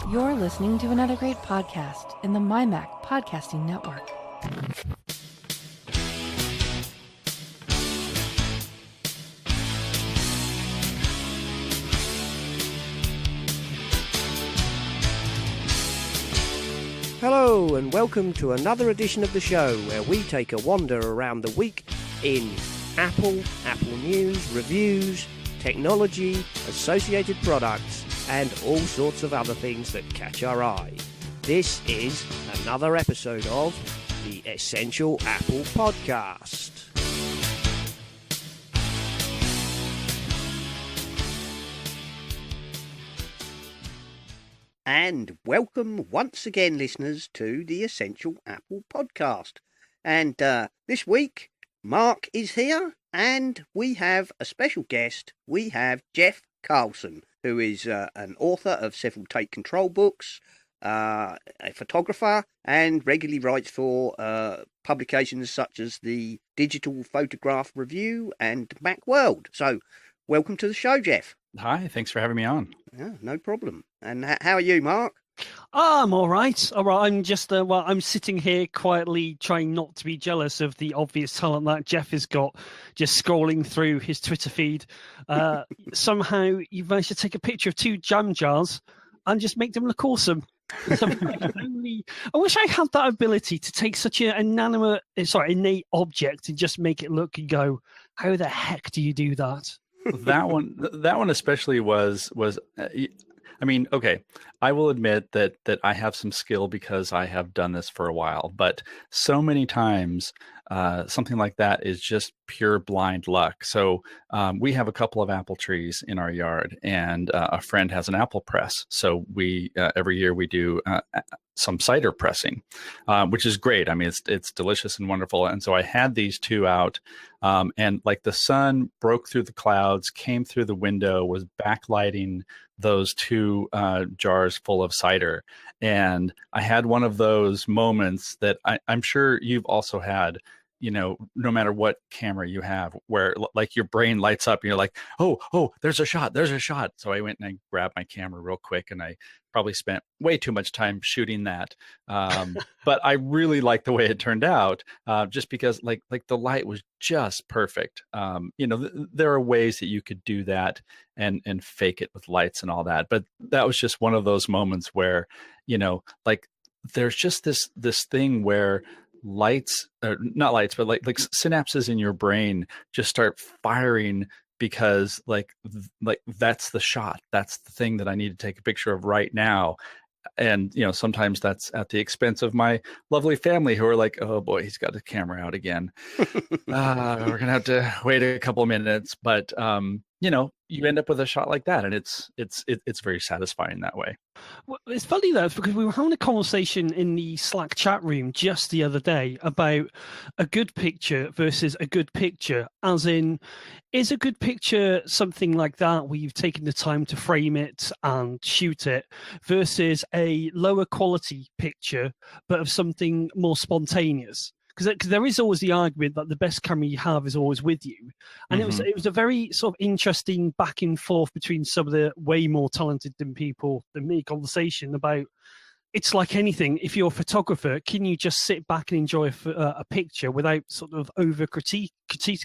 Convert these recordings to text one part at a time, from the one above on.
You're listening to another great podcast in the MyMac Podcasting Network. Hello and welcome to another edition of the show where we take a wander around the week in Apple, Apple News, reviews, technology, associated products, and all sorts of other things that catch our eye. This is another episode of the Essential Apple Podcast. And welcome once again, listeners, to the Essential Apple Podcast. And this week, Mark is here, and we have a special guest. We have Jeff Carlson, who is an author of several Take Control books, a photographer, and regularly writes for publications such as the Digital Photograph Review and Macworld. So, welcome to the show, Jeff. Hi, thanks for having me on. Yeah, no problem. And how are you, Mark? I'm all right. I'm just, I'm sitting here quietly trying not to be jealous of the obvious talent that Jeff has got, just scrolling through his Twitter feed. Somehow you've managed to take a picture of two jam jars and just make them look awesome. I wish I had that ability to take such an innate object and just make it look and go, how the heck do you do that? That one especially was I mean, okay, I will admit that I have some skill because I have done this for a while, but so many times something like that is just pure blind luck. So we have a couple of apple trees in our yard, and a friend has an apple press. So we every year we do some cider pressing, which is great. I mean, it's delicious and wonderful. And so I had these two out, and like the sun broke through the clouds, came through the window, was backlighting those two jars full of cider. And I had one of those moments that I'm sure you've also had, you know, no matter what camera you have, where like your brain lights up and you're like, oh, there's a shot. So I went and I grabbed my camera real quick, and I probably spent way too much time shooting that. But I really liked the way it turned out, just because like the light was just perfect. You know, there are ways that you could do that and fake it with lights and all that. But that was just one of those moments where, you know, like there's just this thing where lights, or not lights, but like synapses in your brain just start firing, because like that's the shot, that's the thing that I need to take a picture of right now. And you know, sometimes that's at the expense of my lovely family, who are like, oh boy, he's got the camera out again. We're gonna have to wait a couple of minutes. But you know, you end up with a shot like that, and it's very satisfying that way. Well, it's funny though, because we were having a conversation in the Slack chat room just the other day about a good picture versus a good picture, as in, is a good picture something like that where you've taken the time to frame it and shoot it, versus a lower quality picture but of something more spontaneous? Because there is always the argument that the best camera you have is always with you. And it was a very sort of interesting back and forth between some of the way more talented than people than me conversation about, it's like anything. If you're a photographer, can you just sit back and enjoy a picture without sort of over critiquing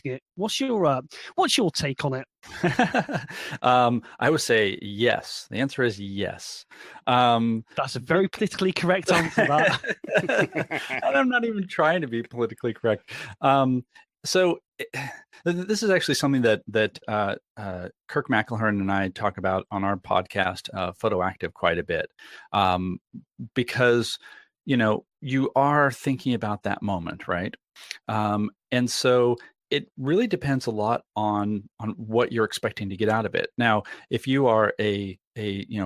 it? What's your take on it? I would say yes. The answer is yes. That's a very politically correct answer. That. And I'm not even trying to be politically correct. So this is actually something that Kirk McElhearn and I talk about on our podcast, PhotoActive, quite a bit, because you know, you are thinking about that moment, right? And so it really depends a lot on what you're expecting to get out of it. Now, if you are a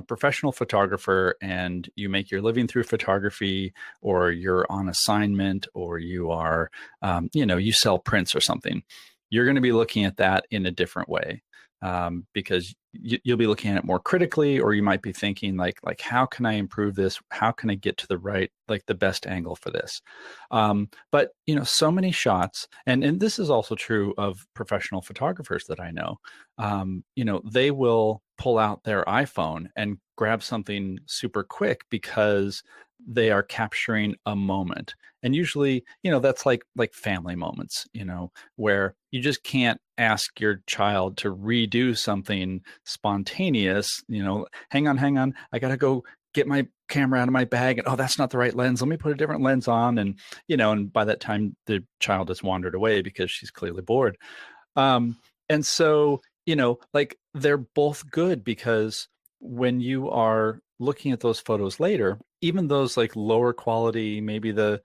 professional photographer and you make your living through photography, or you're on assignment, or you are, you sell prints or something, you're going to be looking at that in a different way, because you'll be looking at it more critically, or you might be thinking like how can I improve this? How can I get to the right, like the best angle for this? But so many shots, and this is also true of professional photographers that I know. They will pull out their iPhone and grab something super quick because they are capturing a moment. And usually, that's like family moments, where you just can't ask your child to redo something spontaneous. Hang on, I gotta go get my camera out of my bag, and oh, that's not the right lens, let me put a different lens on. And and by that time the child has wandered away because she's clearly bored. And so like they're both good, because when you are looking at those photos later, even those like lower quality, maybe the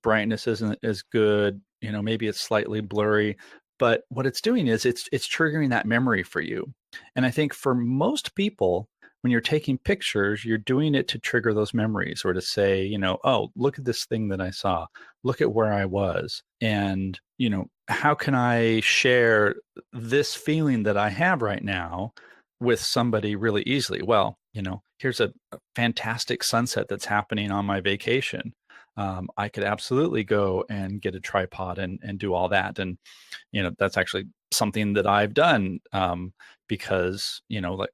brightness isn't as good, maybe it's slightly blurry, but what it's doing is it's triggering that memory for you. And I think for most people, when you're taking pictures, you're doing it to trigger those memories, or to say, oh, look at this thing that I saw, look at where I was, and how can I share this feeling that I have right now with somebody really easily? Well, here's a fantastic sunset that's happening on my vacation. I could absolutely go and get a tripod and do all that. And, that's actually something that I've done, because,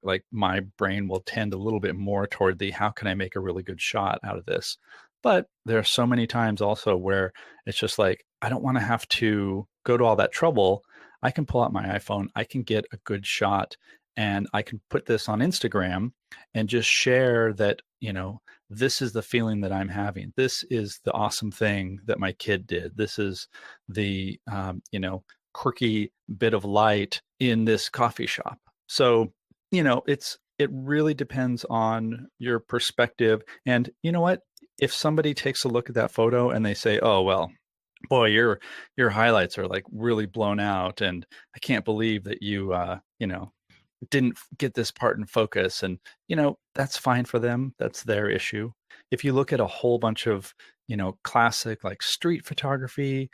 like my brain will tend a little bit more toward the, how can I make a really good shot out of this? But there are so many times also where it's just like, I don't want to have to go to all that trouble. I can pull out my iPhone, I can get a good shot, and I can put this on Instagram and just share that, this is the feeling that I'm having. This is the awesome thing that my kid did. This is the, quirky bit of light in this coffee shop. So, it really depends on your perspective. And you know what? If somebody takes a look at that photo and they say, oh, well, boy, your highlights are like really blown out, and I can't believe that you, didn't get this part in focus. And, that's fine for them. That's their issue. If you look at a whole bunch of, classic like street photography,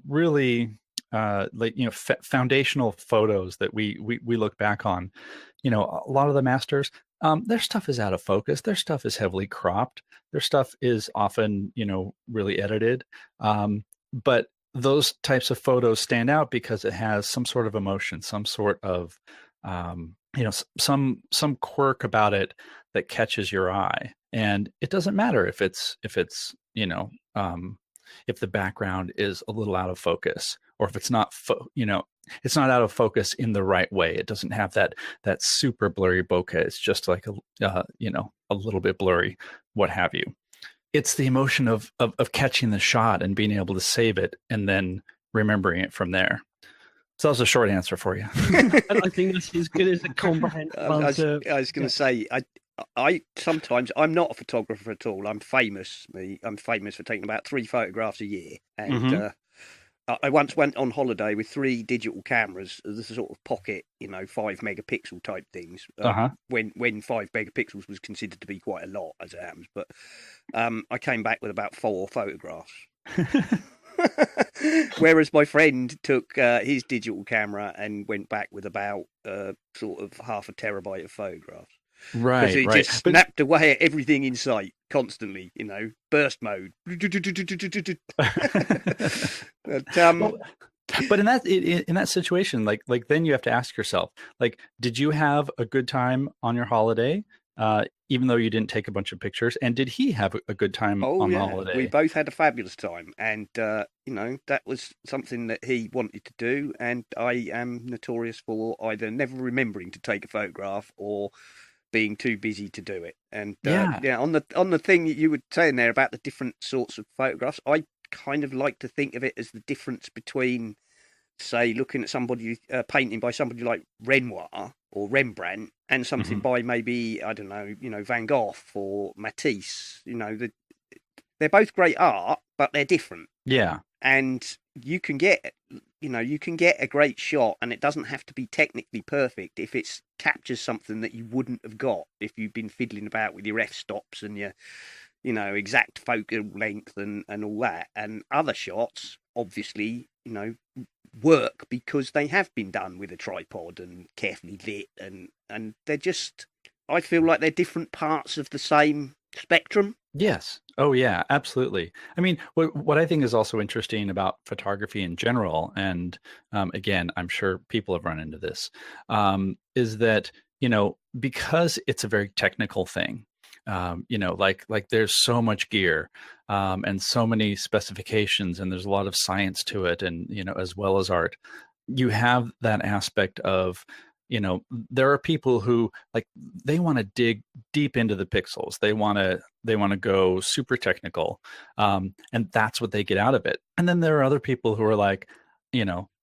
really, foundational photos that we look back on, a lot of the masters, their stuff is out of focus. Their stuff is heavily cropped. Their stuff is often, really edited. But those types of photos stand out because it has some sort of emotion, some sort of, some quirk about it that catches your eye. And it doesn't matter if it's, if the background is a little out of focus, or if it's not, it's not out of focus in the right way. It doesn't have that super blurry bokeh. It's just like a little bit blurry, what have you. It's the emotion of catching the shot and being able to save it and then remembering it from there. So that was a short answer for you. I think that's as good as a comprehensive answer. I was going to say, I sometimes, I'm not a photographer at all. I'm famous for taking about 3 photographs a year. And I once went on holiday with 3 digital cameras, the sort of pocket, 5 megapixel type things. When 5 megapixels was considered to be quite a lot, as it happens. But I came back with about 4 photographs. Whereas my friend took his digital camera and went back with about sort of half a terabyte of photographs. Right, he just snapped away at everything in sight constantly, burst mode. But in that situation, like then you have to ask yourself, like, did you have a good time on your holiday, even though you didn't take a bunch of pictures? And did he have a good time on the holiday? We both had a fabulous time, and that was something that he wanted to do, and I am notorious for either never remembering to take a photograph or being too busy to do it. And on the thing that you were saying there about the different sorts of photographs, I kind of like to think of it as the difference between, say, looking at somebody painting by somebody like Renoir or Rembrandt and something by maybe, I don't know, Van Gogh or Matisse. They're both great art, but they're different. Yeah. And you can get a great shot, and it doesn't have to be technically perfect if it captures something that you wouldn't have got if you've been fiddling about with your f-stops and your, exact focal length and all that. And other shots, obviously, work because they have been done with a tripod and carefully lit, and they're just, I feel like they're different parts of the same spectrum. Yes. Oh, yeah, absolutely. I mean, what I think is also interesting about photography in general, and again, I'm sure people have run into this, is that, because it's a very technical thing, like there's so much gear, and so many specifications, and there's a lot of science to it, and, as well as art, you have that aspect of, there are people who like they want to dig deep into the pixels. They want to go super technical, and that's what they get out of it. And then there are other people who are like,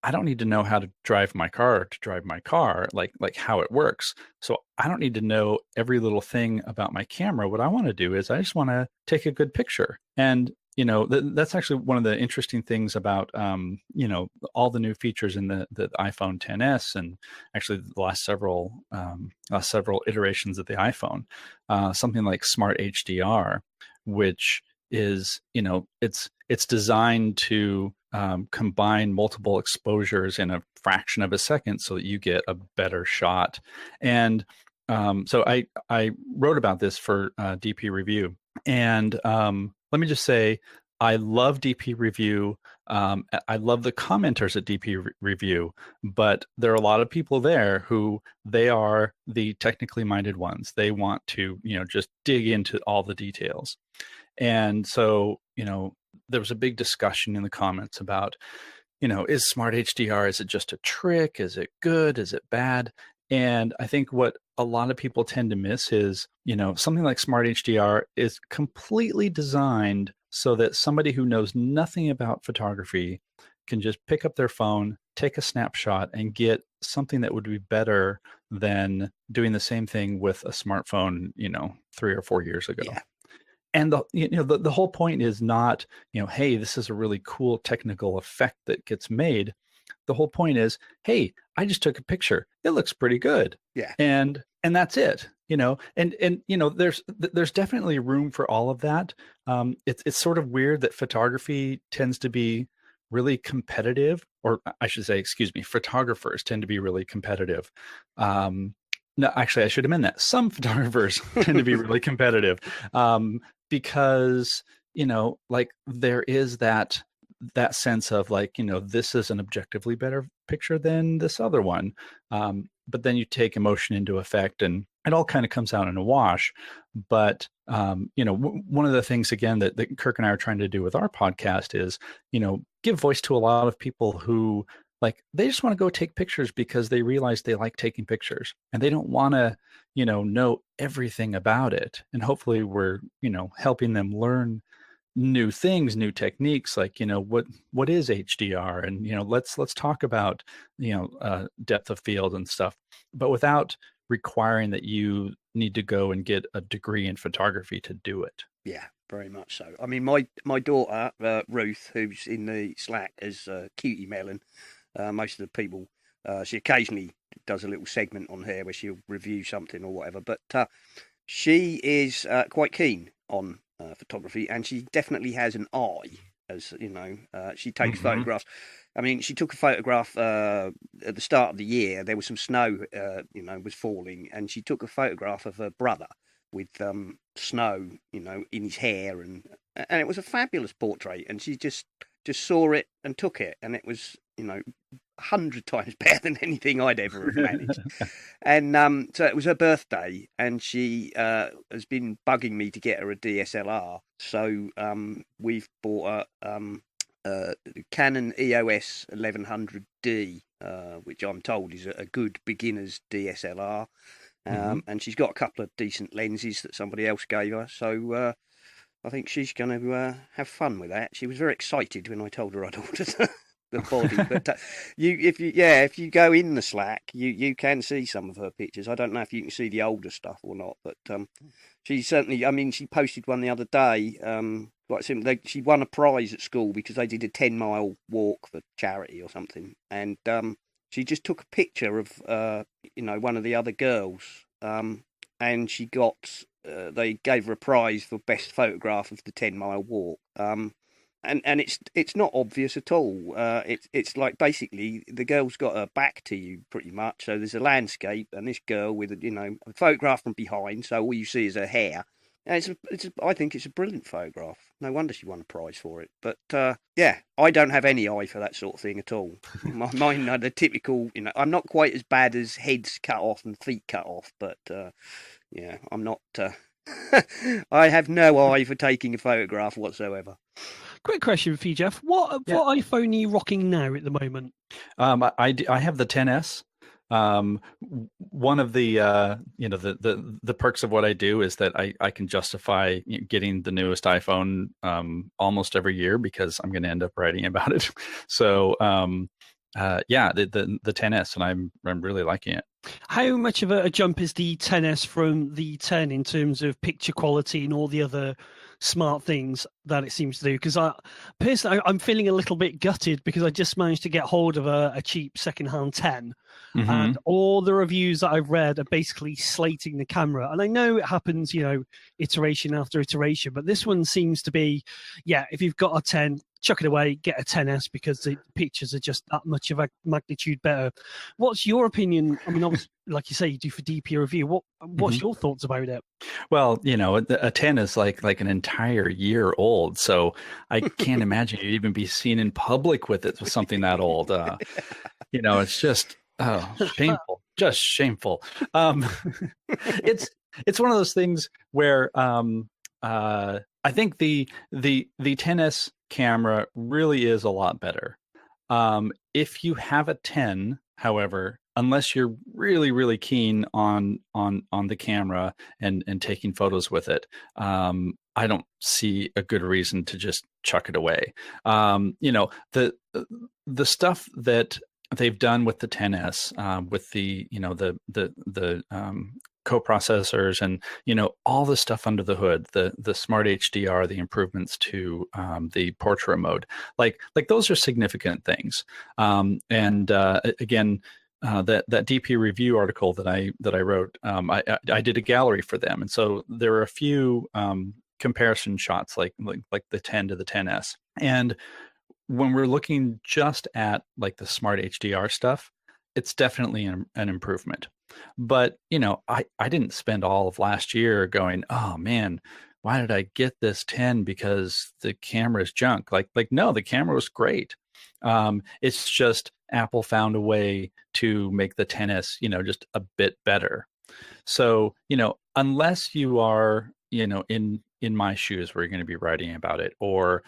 I don't need to know how to drive my car to drive my car, like how it works. So I don't need to know every little thing about my camera. What I want to do is I just want to take a good picture. And that's actually one of the interesting things about all the new features in the iPhone XS, and actually the last several iterations of the iPhone, something like Smart HDR, which is it's designed to combine multiple exposures in a fraction of a second so that you get a better shot. And so I wrote about this for DP Review, and let me just say, I love DP Review. I love the commenters at DP Review, but there are a lot of people there who they are the technically minded ones. They want to, just dig into all the details. And so, there was a big discussion in the comments about, is Smart HDR, is it just a trick? Is it good? Is it bad? And I think what a lot of people tend to miss is, something like Smart HDR is completely designed so that somebody who knows nothing about photography can just pick up their phone, take a snapshot, and get something that would be better than doing the same thing with a smartphone, 3 or 4 years ago. Yeah. And the whole point is not, hey, this is a really cool technical effect that gets made. The whole point is, hey, I just took a picture. It looks pretty good. Yeah. And that's it. There's definitely room for all of that. It's sort of weird that photography tends to be really competitive, or I should say, excuse me, photographers tend to be really competitive. No, actually, I should amend that. Some photographers tend to be really competitive, because like there is that sense of like, this is an objectively better picture than this other one. But then you take emotion into effect, and it all kind of comes out in a wash. But one of the things again that Kirk and I are trying to do with our podcast is, give voice to a lot of people who like they just want to go take pictures because they realize they like taking pictures, and they don't want to, know everything about it. And hopefully we're, helping them learn new things, new techniques, like, what is HDR, and, let's talk about, depth of field and stuff, but without requiring that you need to go and get a degree in photography to do it. Yeah, very much so. I mean, my daughter, Ruth, who's in the Slack as Cutie Melon, most of the people, she occasionally does a little segment on here where she'll review something or whatever, but she is quite keen on photography, and she definitely has an eye, as she takes photographs. I mean, she took a photograph at the start of the year. There was some snow, was falling, and she took a photograph of her brother with snow, in his hair, and it was a fabulous portrait. And she just saw it and took it, and it was, 100 times better than anything I'd ever have managed. And so it was her birthday, and she has been bugging me to get her a DSLR. So we've bought a Canon EOS 1100D, which I'm told is a good beginner's DSLR. And she's got a couple of decent lenses that somebody else gave her. So I think she's going to have fun with that. She was very excited when I told her I'd ordered the body. But if you go in the Slack, you can see some of her pictures. I don't know if you can see the older stuff or not, but she certainly. I mean, she posted one the other day. Quite simply, she won a prize at school because they did a 10-mile walk for charity or something, and she just took a picture of one of the other girls, and she got. They gave her a prize for best photograph of the 10-mile walk. and it's not obvious at all. It's like basically the girl's got her back to you pretty much. So there's a landscape and this girl with a photograph from behind. So all you see is her hair. And I think it's a brilliant photograph. No wonder she won a prize for it. But yeah, I don't have any eye for that sort of thing at all. Mine are the typical. I'm not quite as bad as heads cut off and feet cut off, but yeah, I'm not. I have no eye for taking a photograph whatsoever. Quick question for you, Jeff. What iPhone are you rocking now at the moment? I have the 10s. One of the the perks of what I do is that I can justify getting the newest iPhone almost every year because I'm going to end up writing about it. So yeah, the 10s, and I'm really liking it. How much of a jump is the 10s from the 10 in terms of picture quality and all the other smart things that it seems to do? Because personally, I'm feeling a little bit gutted because I just managed to get hold of a cheap secondhand 10. Mm-hmm. And all the reviews that I've read are basically slating the camera. And I know it happens, iteration after iteration, but this one seems to be, yeah, if you've got a 10, chuck it away, get a 10s because the pictures are just that much of a magnitude better. What's your opinion? I mean, obviously, like you say, you do for DP review. What's your thoughts about it? Well, a 10 is like an entire year old, so I can't imagine you'd even be seen in public with it with something that old. It's just shameful, just shameful. It's one of those things where I think the 10s camera really is a lot better. If you have a 10, however, unless you're really, really keen on the camera and taking photos with it, I don't see a good reason to just chuck it away. The stuff that they've done with the 10s, with the coprocessors and all the stuff under the hood, the smart HDR, the improvements to the portrait mode, like those are significant things. Again, that DP review article that I wrote, I did a gallery for them, and so there are a few comparison shots like the 10 to the 10s, and when we're looking just at like the smart HDR stuff, it's definitely an improvement. But I didn't spend all of last year going, oh man, why did I get this 10 because the camera's junk? Like no, the camera was great. It's just Apple found a way to make the 10s just a bit better. So unless you are in my shoes where you're going to be writing about it, or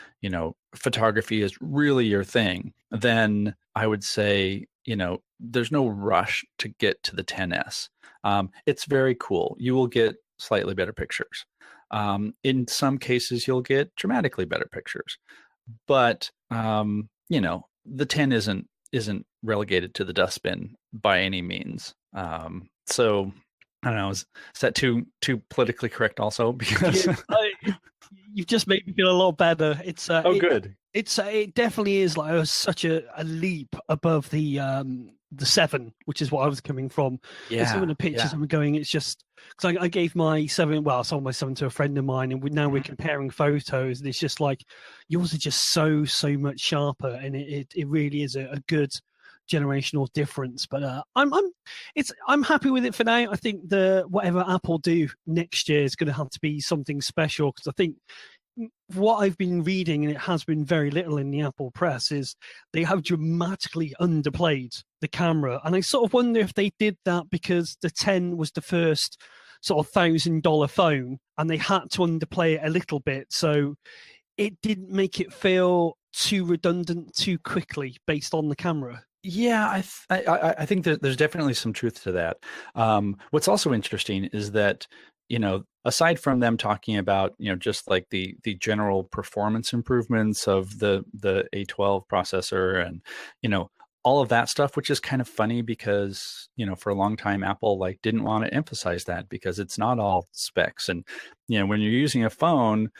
photography is really your thing, then I would say there's no rush to get to the 10s. It's very cool. You will get slightly better pictures. In some cases, you'll get dramatically better pictures, but the 10 isn't relegated to the dustbin by any means. So I don't know. Is that too politically correct? Also, because you've just made me feel a lot better. It's good. It definitely is like such a leap above the 7, which is what I was coming from. Yeah. Some of the pictures I'm going, it's just because I gave my 7. Well, I sold my 7 to a friend of mine, and now we're comparing photos, and it's just like yours are just so much sharper, and it really is a good generational difference. But I'm happy with it for now. I think whatever Apple do next year is going to have to be something special, because I think what I've been reading, and it has been very little in the Apple press, is they have dramatically underplayed the camera. And I sort of wonder if they did that because the 10 was the first sort of $1,000 phone and they had to underplay it a little bit. So it didn't make it feel too redundant too quickly based on the camera. Yeah, I think that there's definitely some truth to that. What's also interesting is that, aside from them talking about, just like the general performance improvements of the A12 processor and, all of that stuff, which is kind of funny because, for a long time, Apple didn't want to emphasize that because it's not all specs. And, when you're using a phone,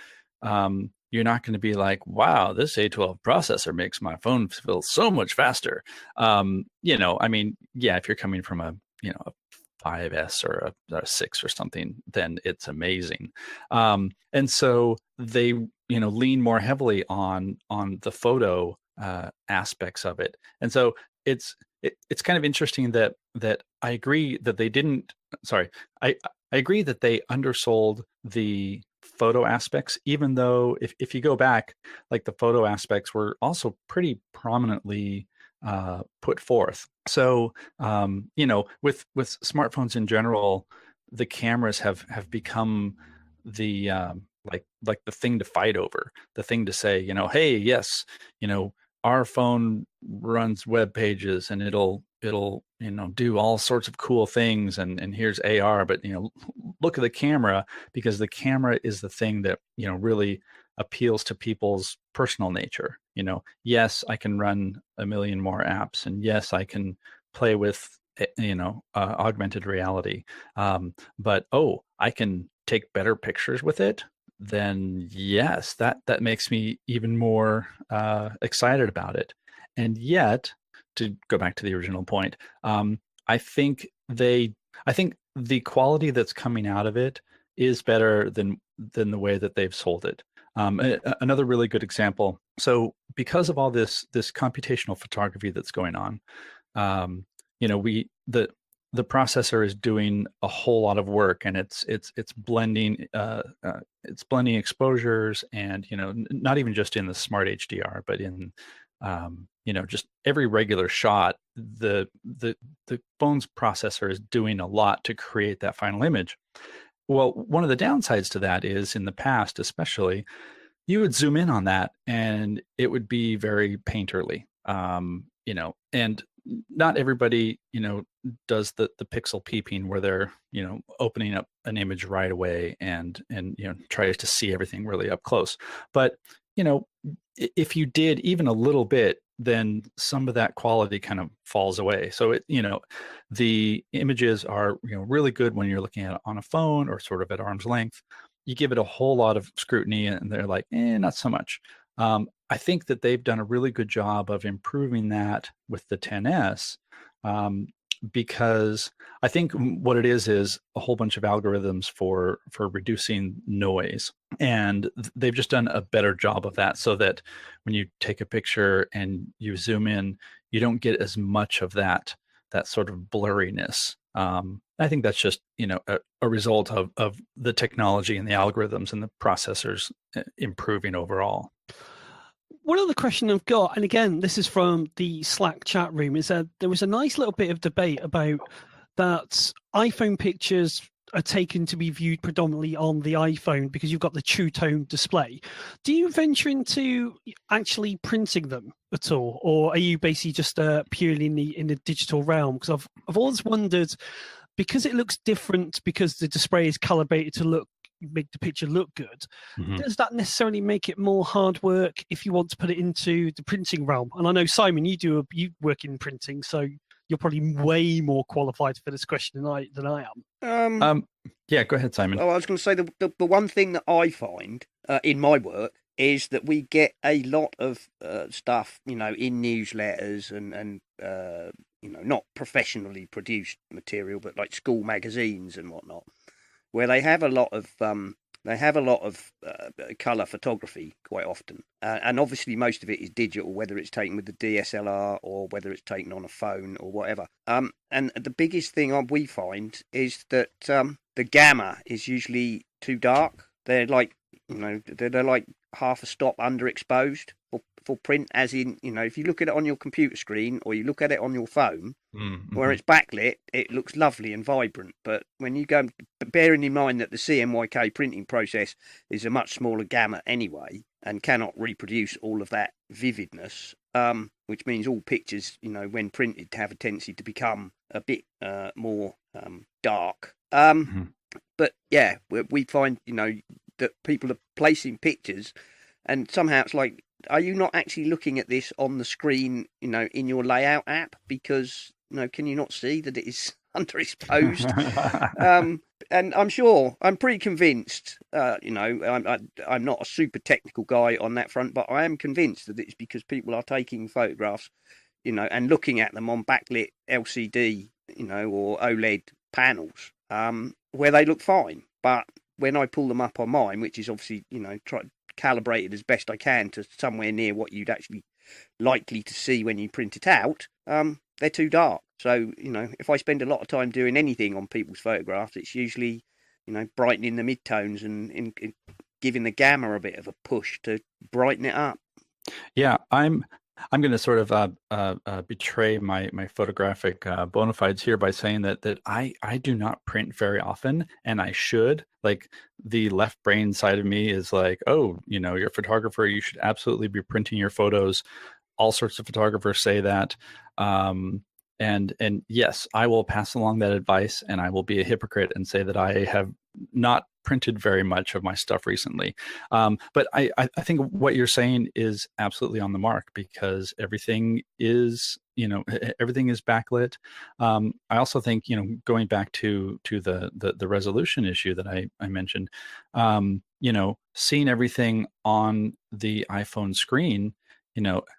you're not going to be like, wow, this A12 processor makes my phone feel so much faster. I mean, yeah, if you're coming from a 5S or a 6 or something, then it's amazing. And so they lean more heavily on the photo aspects of it. And so it's kind of interesting that I agree that they didn't. Sorry, I agree that they undersold the photo aspects, even though if you go back, like the photo aspects were also pretty prominently put forth. So with smartphones in general, the cameras have become the like the thing to fight over, the thing to say, hey, yes, our phone runs web pages and it'll do all sorts of cool things, and here's AR, but look at the camera, because the camera is the thing that really appeals to people's personal nature. Yes, I can run a million more apps, and yes, I can play with augmented reality, but I can take better pictures with it. Then yes, that makes me even more excited about it. And yet, to go back to the original point, I think the quality that's coming out of it is better than the way that they've sold it. Another really good example. So because of all this computational photography that's going on, the processor is doing a whole lot of work, and it's blending exposures, and not even just in the smart HDR, but in just every regular shot, the phone's processor is doing a lot to create that final image. Well, one of the downsides to that is, in the past especially, you would zoom in on that and it would be very painterly, and not everybody does the pixel peeping, where they're opening up an image right away and tries to see everything really up close. But if you did even a little bit, then some of that quality kind of falls away. So the images are really good when you're looking at it on a phone or sort of at arm's length. You give it a whole lot of scrutiny and they're like, not so much. I think that they've done a really good job of improving that with the XS, because I think what it is a whole bunch of algorithms for reducing noise. And they've just done a better job of that, so that when you take a picture and you zoom in, you don't get as much of that sort of blurriness. I think that's just a result of the technology and the algorithms and the processors improving overall. One other question I've got, and again, this is from the Slack chat room, is that there was a nice little bit of debate about that iPhone pictures are taken to be viewed predominantly on the iPhone because you've got the True Tone display. Do you venture into actually printing them at all, or are you basically just purely in the digital realm? Because I've always wondered, because it looks different, because the display is calibrated to make the picture look good, does that necessarily make it more hard work if you want to put it into the printing realm? And I know, Simon, you work in printing, so you're probably way more qualified for this question than I am. Yeah, go ahead, Simon. Well, I was going to say the one thing that I find in my work is that we get a lot of stuff, in newsletters and not professionally produced material, but like school magazines and whatnot, where they have a lot of colour photography quite often, and obviously most of it is digital, whether it's taken with the DSLR or whether it's taken on a phone or whatever. And the biggest thing we find is that the gamma is usually too dark. They're like they're like half a stop underexposed for print, as in, if you look at it on your computer screen or you look at it on your phone, where it's backlit, it looks lovely and vibrant. But when you go, bearing in mind that the CMYK printing process is a much smaller gamma anyway and cannot reproduce all of that vividness, which means all pictures, when printed, have a tendency to become a bit more dark. But yeah, we find, that people are placing pictures, and somehow it's like, are you not actually looking at this on the screen, in your layout app? Because, can you not see that it is underexposed? And I'm pretty convinced, I'm not a super technical guy on that front, but I am convinced that it's because people are taking photographs, and looking at them on backlit LCD, or OLED panels, where they look fine. But when I pull them up on mine, which is obviously, calibrated as best I can to somewhere near what you'd actually likely to see when you print it out, they're too dark. So, if I spend a lot of time doing anything on people's photographs, it's usually, brightening the midtones and giving the gamma a bit of a push to brighten it up. Yeah, I'm going to sort of betray my photographic bona fides here by saying that I do not print very often, and I should. Like, the left brain side of me is like, oh, you're a photographer, you should absolutely be printing your photos. All sorts of photographers say that. And yes, I will pass along that advice, and I will be a hypocrite and say that I have not printed very much of my stuff recently. But I think what you're saying is absolutely on the mark, because everything is backlit. I also think, going back to the resolution issue that I mentioned, seeing everything on the iPhone screen,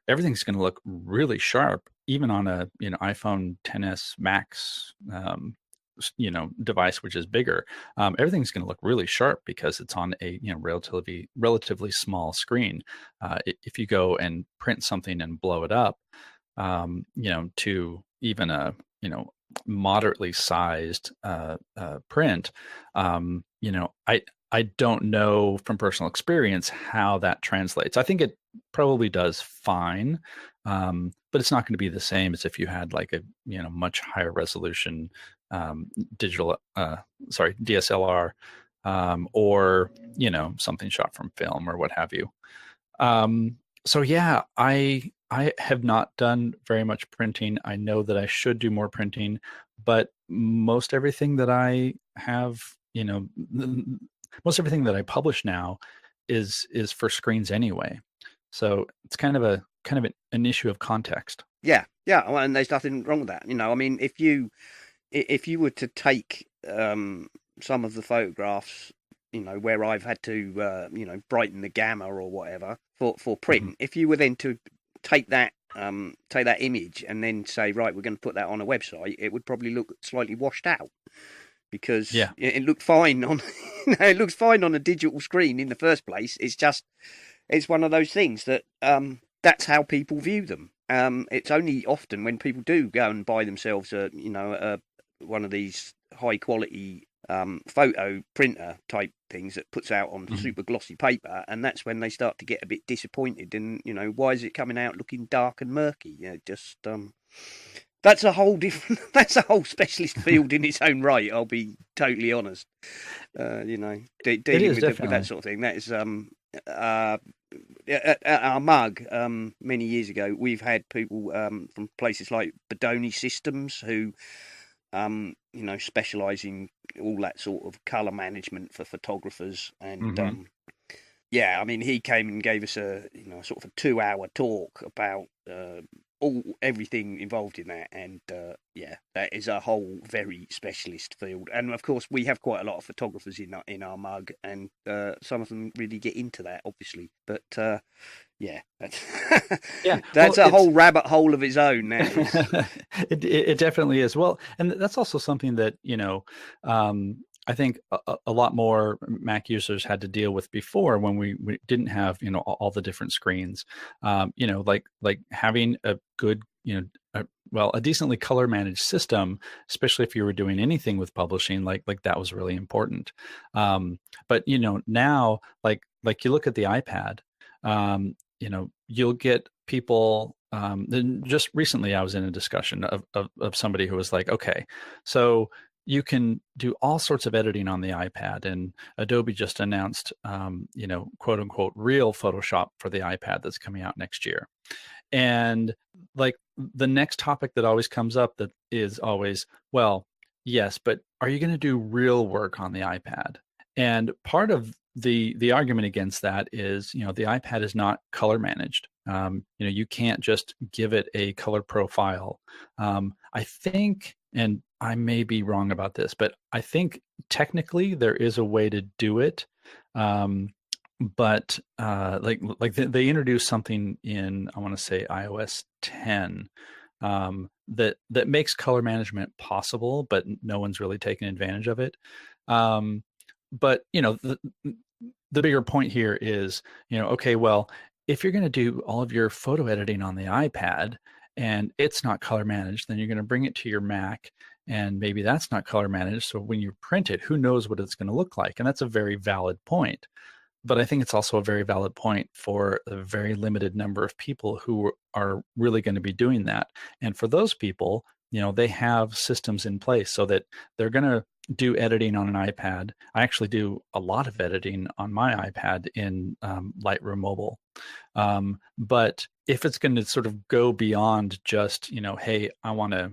everything's going to look really sharp, even on a iPhone XS Max device, which is bigger. Everything's going to look really sharp because it's on a relatively small screen. If you go and print something and blow it up, to even a moderately sized print, I don't know from personal experience how that translates. I think it probably does fine, but it's not going to be the same as if you had like a much higher resolution DSLR, or something shot from film or what have you. So yeah, I have not done very much printing. I know that I should do more printing, but most everything that I have, most everything that I publish now is for screens anyway. So it's kind of an issue of context. Yeah. Well, and there's nothing wrong with that. I mean, if you were to take some of the photographs, where I've had to brighten the gamma or whatever for print, mm-hmm. If you were then to take that image and then say, right, we're going to put that on a website, it would probably look slightly washed out, because it looked fine on it looks fine on a digital screen in the first place. It's one of those things that that's how people view them. It's only often when people do go and buy themselves one of these high quality photo printer type things that puts out on super glossy paper, and that's when they start to get a bit disappointed. And why is it coming out looking dark and murky? That's a whole specialist field in its own right. I'll be totally honest. Dealing with that sort of thing. That is at our mug many years ago. We've had people from places like Adobe Systems who specialize in all that sort of color management for photographers. And I mean, he came and gave us a sort of a 2-hour talk about everything involved in that. And that is a whole very specialist field. And of course, we have quite a lot of photographers in our mug, and some of them really get into that, obviously. But that's a whole rabbit hole of its own. That is. It definitely is. Well, and that's also something that I think a lot more Mac users had to deal with before, when we didn't have all the different screens. Like having a good a decently color managed system, especially if you were doing anything with publishing, like that was really important. But now, like you look at the iPad, you'll get people. Then just recently, I was in a discussion of somebody who was like, okay, so you can do all sorts of editing on the iPad, and Adobe just announced, quote unquote, real Photoshop for the iPad that's coming out next year. And like the next topic that always comes up that is always, well, yes, but are you going to do real work on the iPad? And part of the argument against that is, the iPad is not color managed. You can't just give it a color profile. I think, and I may be wrong about this, but I think technically there is a way to do it. But they introduced something in, I want to say, iOS 10 that makes color management possible, but no one's really taken advantage of it. But the bigger point here is, okay, well, if you're going to do all of your photo editing on the iPad and it's not color managed, then you're going to bring it to your Mac and maybe that's not color managed. So when you print it, who knows what it's going to look like? And that's a very valid point. But I think it's also a very valid point for a very limited number of people who are really going to be doing that. And for those people, they have systems in place so that they're going to do editing on an iPad. I actually do a lot of editing on my iPad in Lightroom Mobile. But if it's going to sort of go beyond just, hey, I want to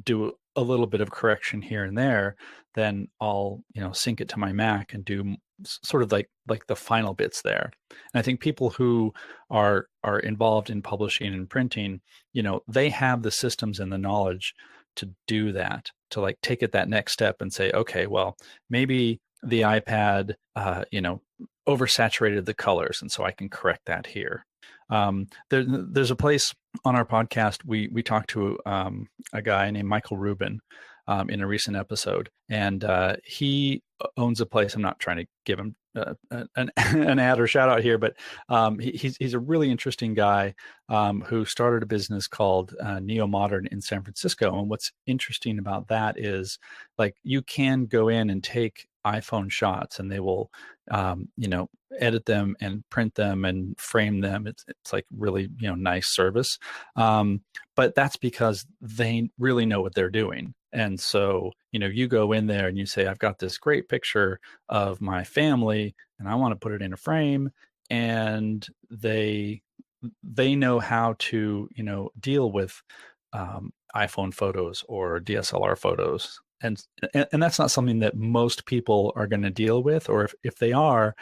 do a little bit of correction here and there, then I'll, sync it to my Mac and do sort of like the final bits there. And I think people who are involved in publishing and printing, they have the systems and the knowledge to do that, to like take it that next step and say, okay, well, maybe the iPad, oversaturated the colors, and so I can correct that here. There's a place on our podcast we talked to a guy named Michael Rubin in a recent episode, and he owns a place. I'm not trying to give him an ad or shout out here, but he's a really interesting guy who started a business called Neo Modern in San Francisco. And what's interesting about that is, like, you can go in and take iPhone shots and they will edit them and print them and frame them. It's like really nice service, but that's because they really know what they're doing. And so you go in there and you say, I've got this great picture of my family and I want to put it in a frame, and they know how to deal with iPhone photos or DSLR photos. And that's not something that most people are going to deal with, or if they are,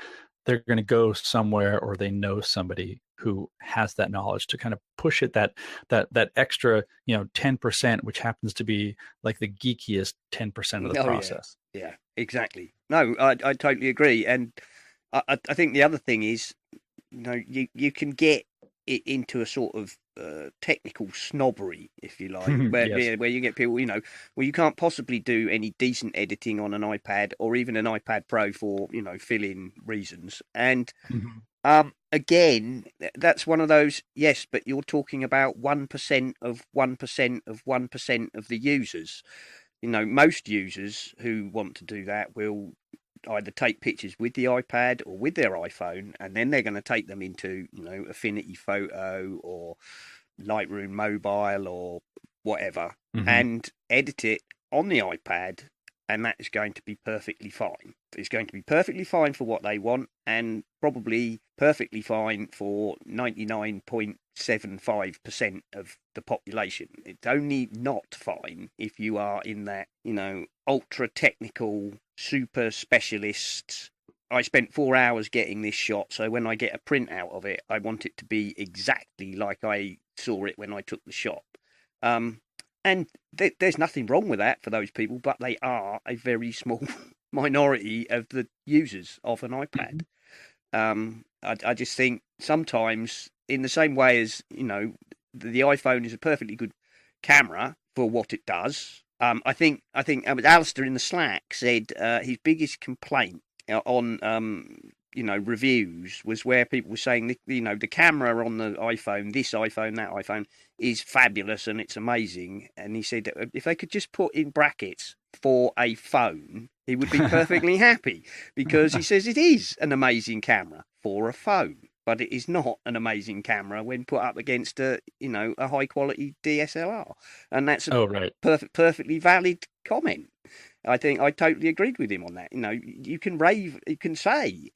they're going to go somewhere or they know somebody who has that knowledge to kind of push it that extra 10%, which happens to be like the geekiest 10% of the process. Yeah, exactly. No, I totally agree. And I think the other thing is, you can get it into a sort of technical snobbery, if you like, where you get people, well, you can't possibly do any decent editing on an iPad or even an iPad Pro for, fill-in reasons. And again, that's one of those, yes, but you're talking about 1% of 1% of 1% of the users. Most users who want to do that will either take pictures with the iPad or with their iPhone, and then they're going to take them into, Affinity Photo or Lightroom Mobile or whatever, and edit it on the iPad, and that is going to be perfectly fine. It's going to be perfectly fine for what they want, and probably perfectly fine for 99.75% of the population. It's only not fine if you are in that, ultra technical, super specialist. I spent 4 hours getting this shot, so when I get a print out of it, I want it to be exactly like I saw it when I took the shot. And there's nothing wrong with that for those people, but they are a very small minority of the users of an iPad. I just think sometimes, in the same way as, the iPhone is a perfectly good camera for what it does. I think Alistair in the Slack said his biggest complaint on reviews was where people were saying the camera on the iPhone, this iPhone, that iPhone, is fabulous and it's amazing. And he said that if they could just put in brackets for a phone, he would be perfectly happy, because he says it is an amazing camera for a phone, but it is not an amazing camera when put up against a high quality DSLR. And that's a perfectly valid comment. I think I totally agreed with him on that. You can say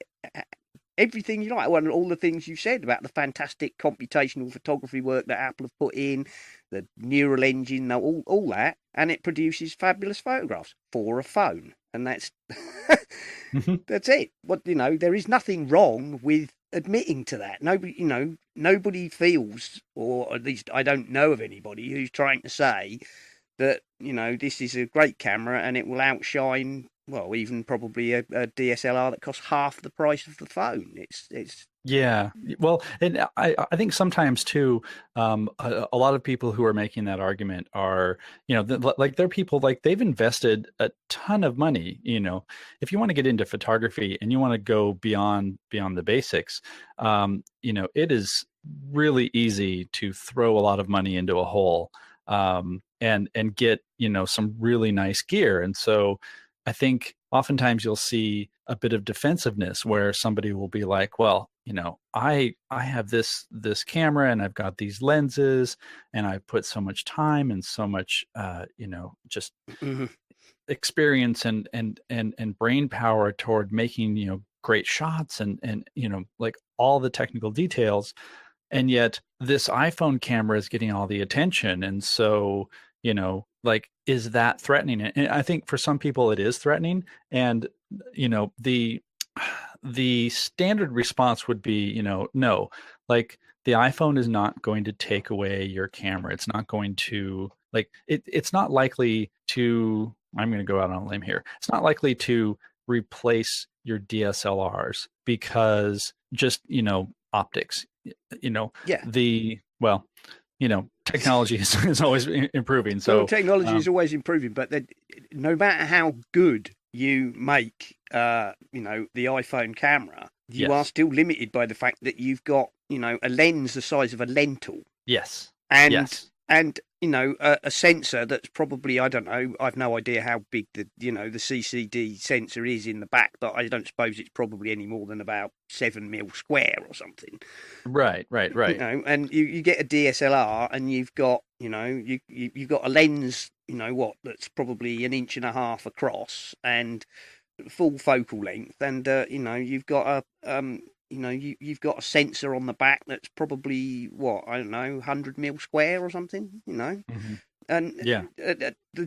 everything you like, all the things you said about the fantastic computational photography work that Apple have put in, the neural engine, all that, and it produces fabulous photographs for a phone. And that's that's it. There is nothing wrong with admitting to that. Nobody feels, or at least I don't know of anybody who's trying to say that this is a great camera and it will outshine well, even probably a DSLR that costs half the price of the phone. It's Yeah. Well, and I think sometimes too, a lot of people who are making that argument are, like they're people like they've invested a ton of money. If you want to get into photography and you want to go beyond the basics, it is really easy to throw a lot of money into a hole, and get, some really nice gear. And so I think oftentimes you'll see a bit of defensiveness where somebody will be like, well, I have this camera and I've got these lenses and I put so much time and so much just Mhm. experience and brain power toward making, great shots and like all the technical details. And yet this iPhone camera is getting all the attention. And so, like, is that threatening? And I think for some people it is threatening. And, the standard response would be, no, like the iPhone is not going to take away your camera. It's not going to it's not likely to, I'm going to go out on a limb here. It's not likely to replace your DSLRs because just, optics, Yeah. technology is always improving. So Well, technology is always improving, but no matter how good you make, the iPhone camera, you are yes, still limited by the fact that you've got, a lens the size of a lentil, yes, and yes, a sensor that's probably, I don't know, I've no idea how big the CCD sensor is in the back, but I don't suppose it's probably any more than about 7 mil square or something. right. And you get a DSLR and you've got, you've got a lens, that's probably 1.5 inches across and full focal length, and you've got you've got a sensor on the back that's probably what, I don't know, 100 mil square or something, hmm and Yeah.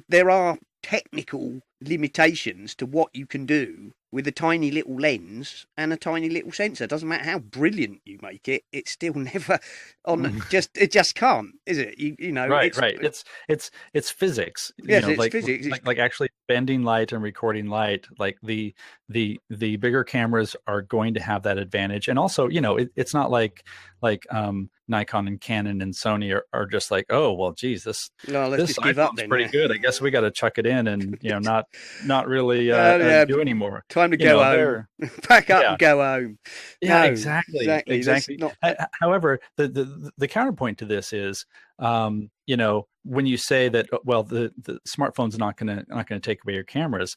there are technical limitations to what you can do with a tiny little lens and a tiny little sensor. Doesn't matter how brilliant you make it, it's still never on. It just can't, is it? Right. It's physics, Yes, it's like physics. like actually bending light and recording light. Like the bigger cameras are going to have that advantage. And also, it's not like Nikon and Canon and Sony are just like, oh well, geez, No, let's this just give up iPhone's then. pretty Yeah. good. I guess we got to chuck it in and not really Yeah, do anymore. time to go home. They're Pack up yeah. and go home. Yeah, No, exactly. That's not. However, the counterpoint to this is, when you say that, well, the smartphone's not gonna take away your cameras,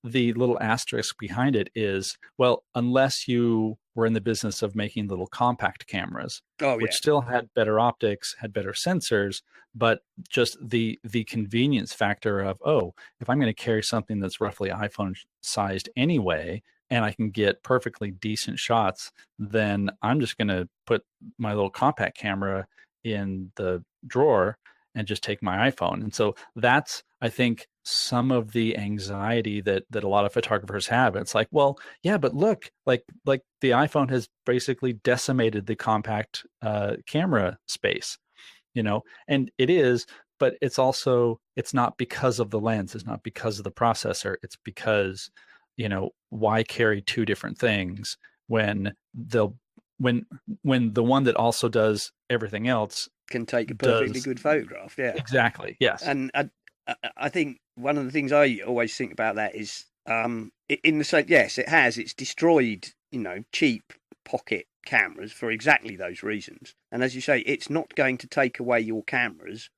the little asterisk behind it is, well, unless you were in the business of making little compact cameras, Oh which yeah. still had better optics, had better sensors, but just the convenience factor of, oh, if I'm going to carry something that's roughly iPhone sized anyway, and I can get perfectly decent shots, then I'm just going to put my little compact camera in the drawer and just take my iPhone. And so that's, I think, some of the anxiety that a lot of photographers have. It's like, well, yeah, but look, like the iPhone has basically decimated the compact camera space, and it is, but it's also, it's not because of the lens, it's not because of the processor, it's because, why carry two different things when they'll when the one that also does everything else Can take a perfectly does good photograph. Yeah. exactly, yes. And I think one of the things I always think about that is, in the same, yes, it has. It's destroyed, cheap pocket cameras for exactly those reasons. And as you say, it's not going to take away your cameras,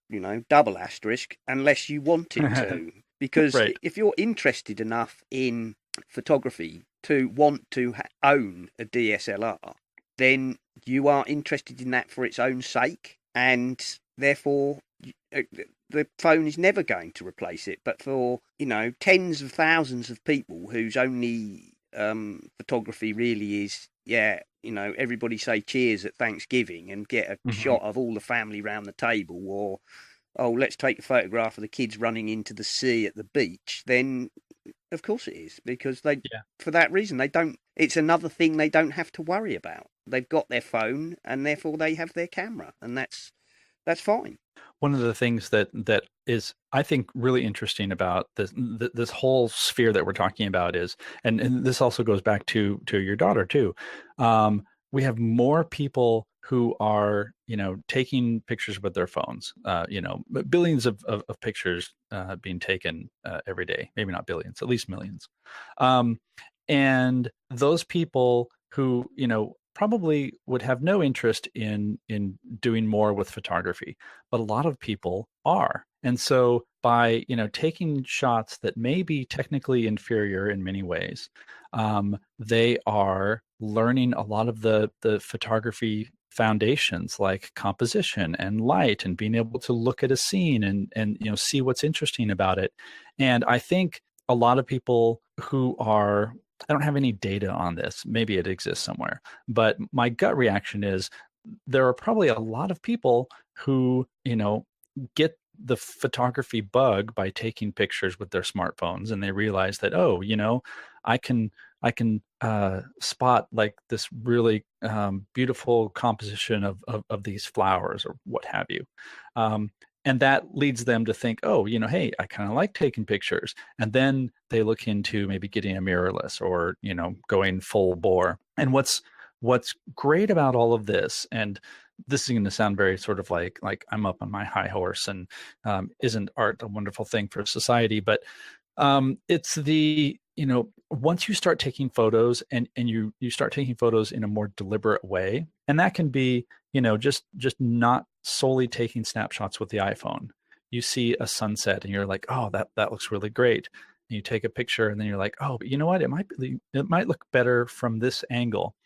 double asterisk, unless you want it to. Because Right. if you're interested enough in photography to want to own a DSLR, then you are interested in that for its own sake, and therefore the phone is never going to replace it. But for tens of thousands of people whose only photography really is, everybody say cheers at Thanksgiving and get a shot of all the family round the table, or oh, let's take a photograph of the kids running into the sea at the beach, then of course it is, because for that reason, it's another thing they don't have to worry about. They've got their phone and therefore they have their camera, and that's that's fine. One of the things that is, I think, really interesting about this whole sphere that we're talking about is, and this also goes back to your daughter too. We have more people who are, taking pictures with their phones. Billions of pictures being taken every day. Maybe not billions, at least millions. And those people who, probably would have no interest in doing more with photography, but a lot of people are. And so by taking shots that may be technically inferior in many ways, they are learning a lot of the photography foundations like composition and light and being able to look at a scene and see what's interesting about it. And I think a lot of people who are, I don't have any data on this. Maybe it exists somewhere, but my gut reaction is there are probably a lot of people who, get the photography bug by taking pictures with their smartphones, and they realize that, oh, I can spot like this really beautiful composition of these flowers or what have you. And that leads them to think, oh, hey, I kind of like taking pictures. And then they look into maybe getting a mirrorless or, going full bore. And what's great about all of this, and this is going to sound very sort of like I'm up on my high horse and isn't art a wonderful thing for society, but it's the, once you start taking photos and you start taking photos in a more deliberate way, and that can be, just not solely taking snapshots with the iPhone. You see a sunset and you're like, oh, that looks really great. And you take a picture and then you're like, oh, but you know what? It might look better from this angle.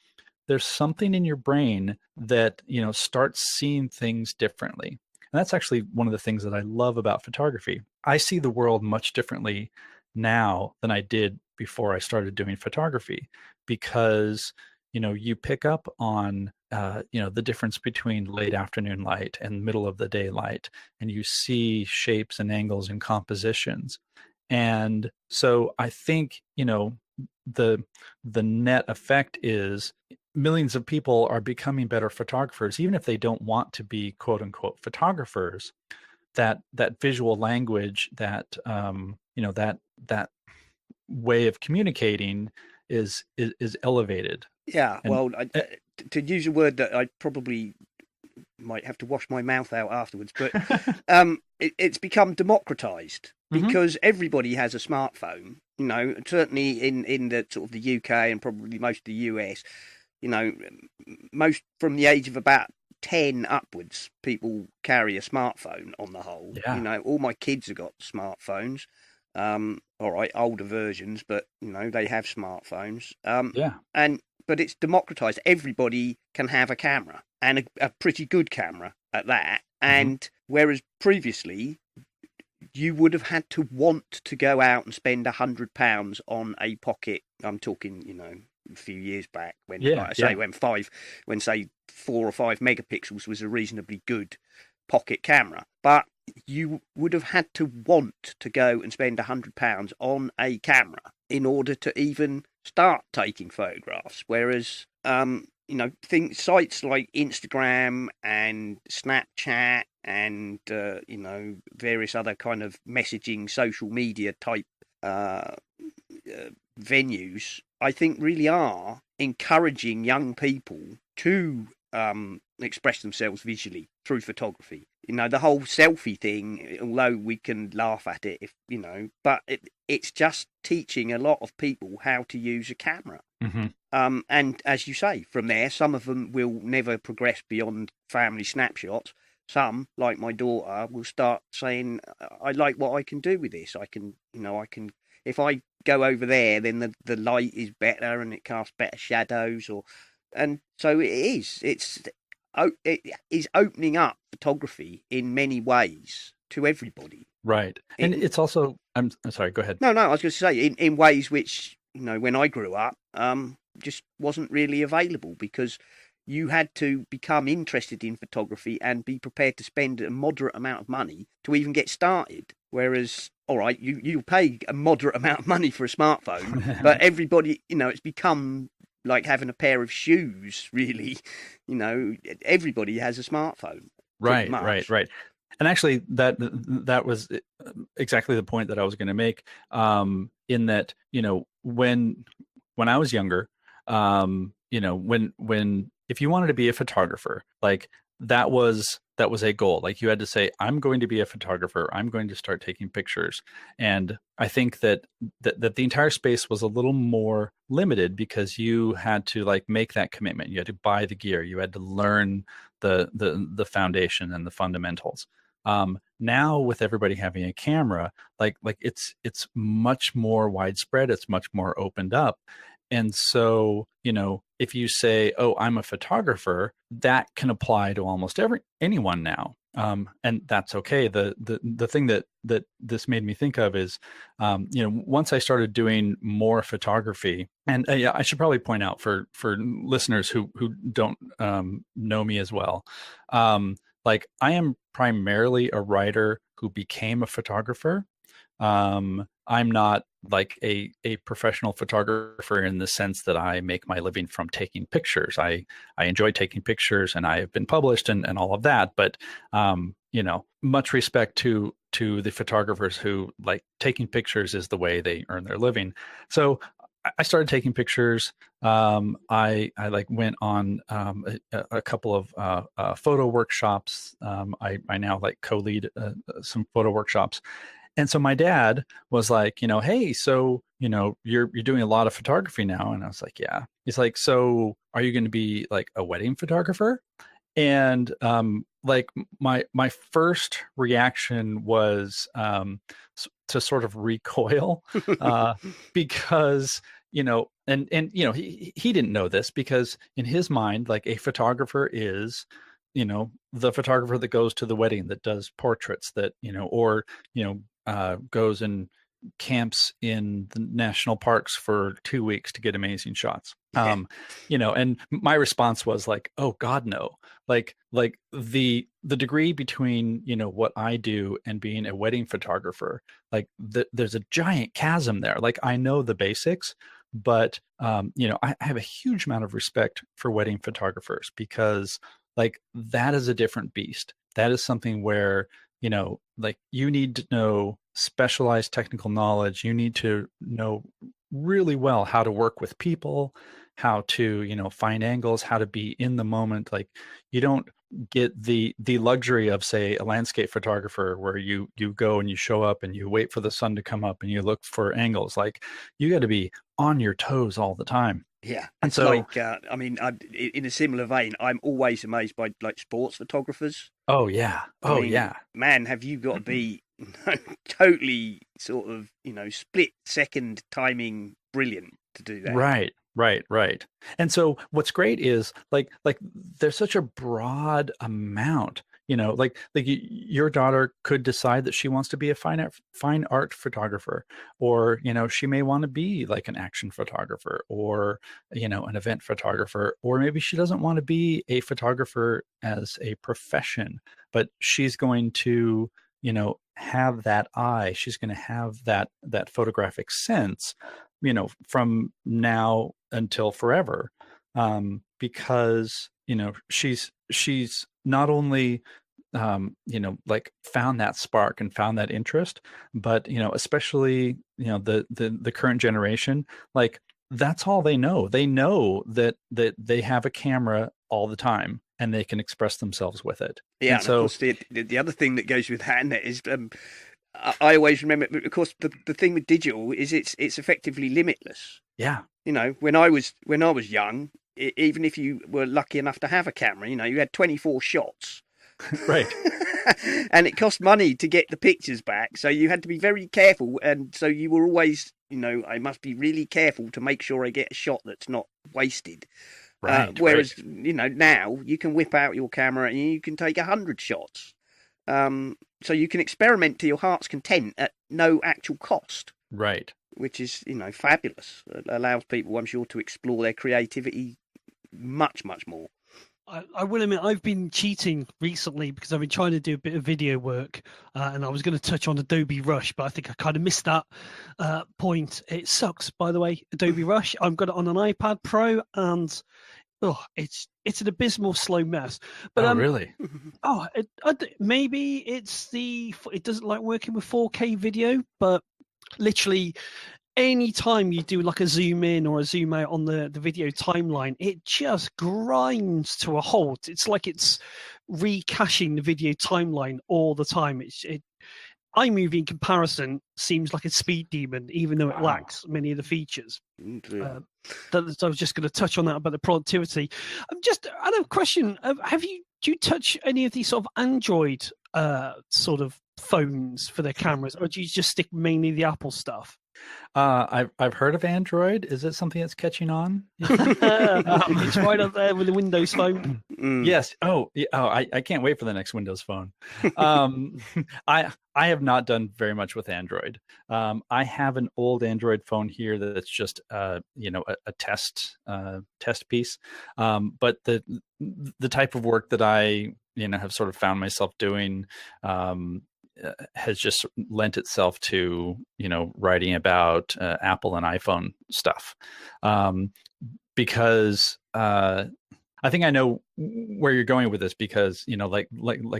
There's something in your brain that, starts seeing things differently. And that's actually one of the things that I love about photography. I see the world much differently now than I did before I started doing photography, because you pick up on the difference between late afternoon light and middle of the day light, and you see shapes and angles and compositions. And so I think the net effect is millions of people are becoming better photographers, even if they don't want to be quote unquote photographers. That visual language, that that way of communicating is elevated. Yeah, And, well, to use a word that I probably might have to wash my mouth out afterwards, but it's become democratized because everybody has a smartphone. Certainly in the sort of the UK and probably most of the US, most from the age of about 10 upwards, people carry a smartphone on the whole. Yeah. All my kids have got smartphones. All right, older versions, but they have smartphones. But it's democratized. Everybody can have a camera, and a pretty good camera at that. And whereas previously you would have had to want to go out and spend £100 on a pocket. I'm talking, a few years back when, when say 4 or 5 megapixels was a reasonably good pocket camera. But you would have had to want to go and spend £100 on a camera in order to even start taking photographs. Whereas, sites like Instagram and Snapchat and, various other kind of messaging, social media type venues, I think really are encouraging young people to express themselves visually through photography. The whole selfie thing, although we can laugh at it, but it's just teaching a lot of people how to use a camera. And as you say, from there, some of them will never progress beyond family snapshots. Some, like my daughter, will start saying, I like what I can do with this. I can, if I go over there, then the light is better and it casts better shadows. And so it is opening up photography in many ways to everybody. Right. And it's also, I'm sorry, go ahead. No, I was going to say in ways which, when I grew up, just wasn't really available, because you had to become interested in photography and be prepared to spend a moderate amount of money to even get started. Whereas, all right, you pay a moderate amount of money for a smartphone, but everybody, it's become like having a pair of shoes, really. Everybody has a smartphone. Right, much. right. And actually, that was exactly the point that I was going to make. In that, when I was younger, when if you wanted to be a photographer, like that was a goal. Like you had to say, I'm going to be a photographer. I'm going to start taking pictures. And I think that the entire space was a little more limited because you had to like make that commitment. You had to buy the gear. You had to learn the foundation and the fundamentals. Now with everybody having a camera, like it's much more widespread. It's much more opened up. And so, if you say, "Oh, I'm a photographer," that can apply to almost anyone now, and that's okay. The thing that this made me think of is, once I started doing more photography, and yeah, I should probably point out for listeners who don't know me as well, like I am primarily a writer who became a photographer. I'm not like a professional photographer in the sense that I make my living from taking pictures. I enjoy taking pictures and I have been published and all of that. But, much respect to the photographers who like taking pictures is the way they earn their living. So I started taking pictures. I like went on a couple of photo workshops. I now like co-lead some photo workshops. And so my dad was like, hey, so, you're doing a lot of photography now. And I was like, yeah. He's like, so are you going to be like a wedding photographer? And like my first reaction was to sort of recoil because, he didn't know this because in his mind, like a photographer is, the photographer that goes to the wedding, that does portraits, that, or, goes and camps in the national parks for 2 weeks to get amazing shots. And my response was like, oh God, no. Like the degree between, what I do and being a wedding photographer, like there's a giant chasm there. Like I know the basics, but, I have a huge amount of respect for wedding photographers because like that is a different beast. That is something where, like you need to know specialized technical knowledge. You need to know really well how to work with people, how to, find angles, how to be in the moment. Like you don't get the luxury of, say, a landscape photographer where you go and you show up and you wait for the sun to come up and you look for angles. Like you got to be on your toes all the time. Yeah, and it's so like in a similar vein, I'm always amazed by like sports photographers. Oh yeah, yeah, man, have you got to be totally sort of split second timing brilliant to do that? Right. And so what's great is like there's such a broad amount. Like your daughter could decide that she wants to be a fine art photographer, or she may want to be like an action photographer, or an event photographer, or maybe she doesn't want to be a photographer as a profession, but she's going to have that eye. She's going to have that photographic sense, from now until forever, because she's not only like found that spark and found that interest, but especially the current generation, like that's all they know. They know that they have a camera all the time and they can express themselves with it. Yeah, and so of course the other thing that goes with that is I always remember, of course, the thing with digital is it's effectively limitless. Yeah. When I was young, even if you were lucky enough to have a camera, you had 24 shots. Right. And it cost money to get the pictures back. So you had to be very careful. And so you were always, I must be really careful to make sure I get a shot that's not wasted. Right. Whereas, now you can whip out your camera and you can take 100 shots. So you can experiment to your heart's content at no actual cost. Right. Which is, fabulous. It allows people, I'm sure, to explore their creativity much, much more. I will admit I've been cheating recently because I've been trying to do a bit of video work, and I was going to touch on Adobe Rush, but I think I kind of missed that point. It sucks, by the way, Adobe Rush. I've got it on an iPad Pro, and it's an abysmal slow mess. But Oh, really? Maybe it doesn't like working with 4K video, but literally anytime you do like a zoom in or a zoom out on the video timeline, it just grinds to a halt. It's like it's recaching the video timeline all the time. iMovie in comparison seems like a speed demon, even though it lacks many of the features. I was just going to touch on that about the productivity. I had a question. Do you touch any of these sort of Android sort of phones for their cameras, or do you just stick mainly the Apple stuff? I've heard of Android. Is it something that's catching on? It's right up there with the Windows Phone. Yes. Oh, yeah. I can't wait for the next Windows Phone. I have not done very much with Android. I have an old Android phone here that's just a test piece. But the type of work that I have sort of found myself doing has just lent itself to writing about Apple and iPhone stuff, because I think I know where you're going with this, because like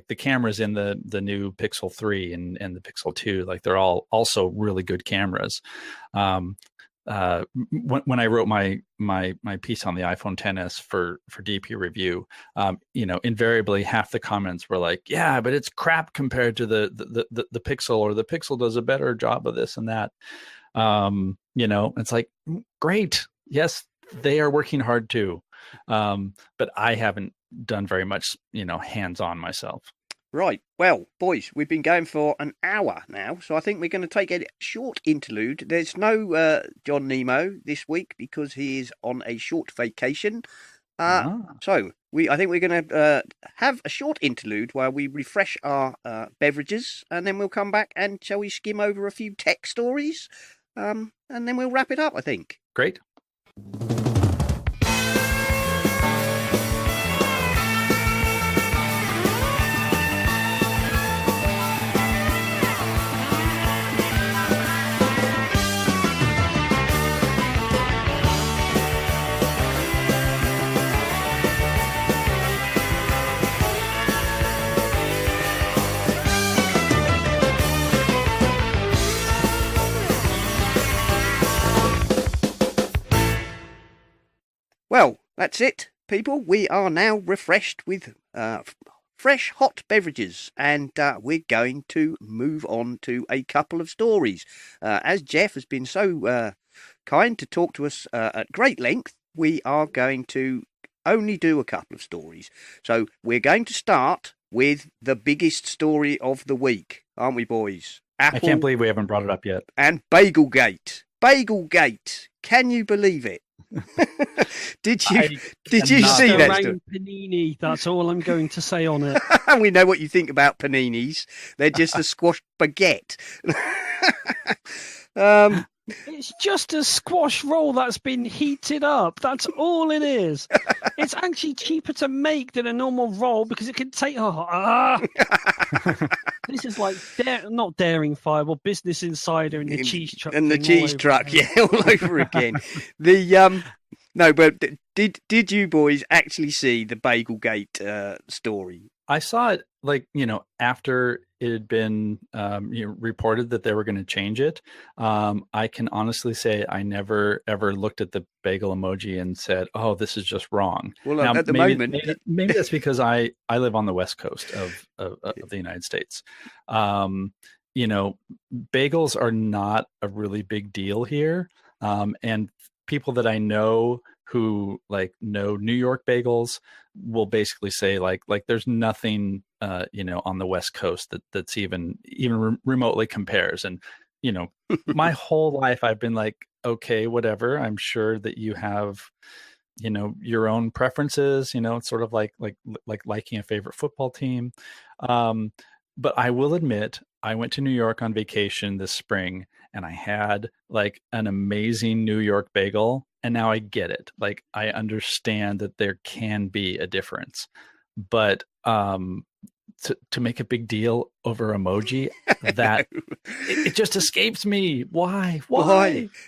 the cameras in the new Pixel 3 and the Pixel 2, like they're all also really good cameras. When I wrote my piece on the iPhone XS for DP review, invariably half the comments were like, "Yeah, but it's crap compared to the Pixel, or the Pixel does a better job of this and that." It's like, great, yes, they are working hard too, but I haven't done very much, hands-on myself. Right. Well, boys, we've been going for an hour now, so I think we're going to take a short interlude. There's no John Nemo this week because he is on a short vacation. So I think we're going to have a short interlude while we refresh our beverages, and then we'll come back and shall we skim over a few tech stories, and then we'll wrap it up, I think. Great. Well, that's it, people. We are now refreshed with fresh hot beverages, and we're going to move on to a couple of stories. As Jeff has been so kind to talk to us at great length, we are going to only do a couple of stories. So we're going to start with the biggest story of the week, aren't we, boys? Apple, I can't believe we haven't brought it up yet. And Bagelgate. Bagelgate. Can you believe it? Did you see that? Panini. That's all I'm going to say on it. We know what you think about paninis. They're just a squashed baguette. It's just a squash roll that's been heated up. That's all it is. It's actually cheaper to make than a normal roll because it can take. This is like not Daring Fireball, Business Insider, and the cheese truck. And the cheese truck, all over again. No, but did you boys actually see the Bagelgate story? I saw it after it had been reported that they were going to change it. I can honestly say I never ever looked at the bagel emoji and said, "Oh, this is just wrong." Well, now, at the moment, maybe that's because I live on the West Coast of the United States. Bagels are not a really big deal here, and people that I know who know New York bagels will basically say like there's nothing on the West Coast that's even remotely compares. And my whole life I've been like, okay, whatever. I'm sure that you have your own preferences. It's sort of like liking a favorite football team. But I will admit, I went to New York on vacation this spring, and I had an amazing New York bagel. And now I get it. I understand that there can be a difference, but to make a big deal over emoji that it just escapes me. Why?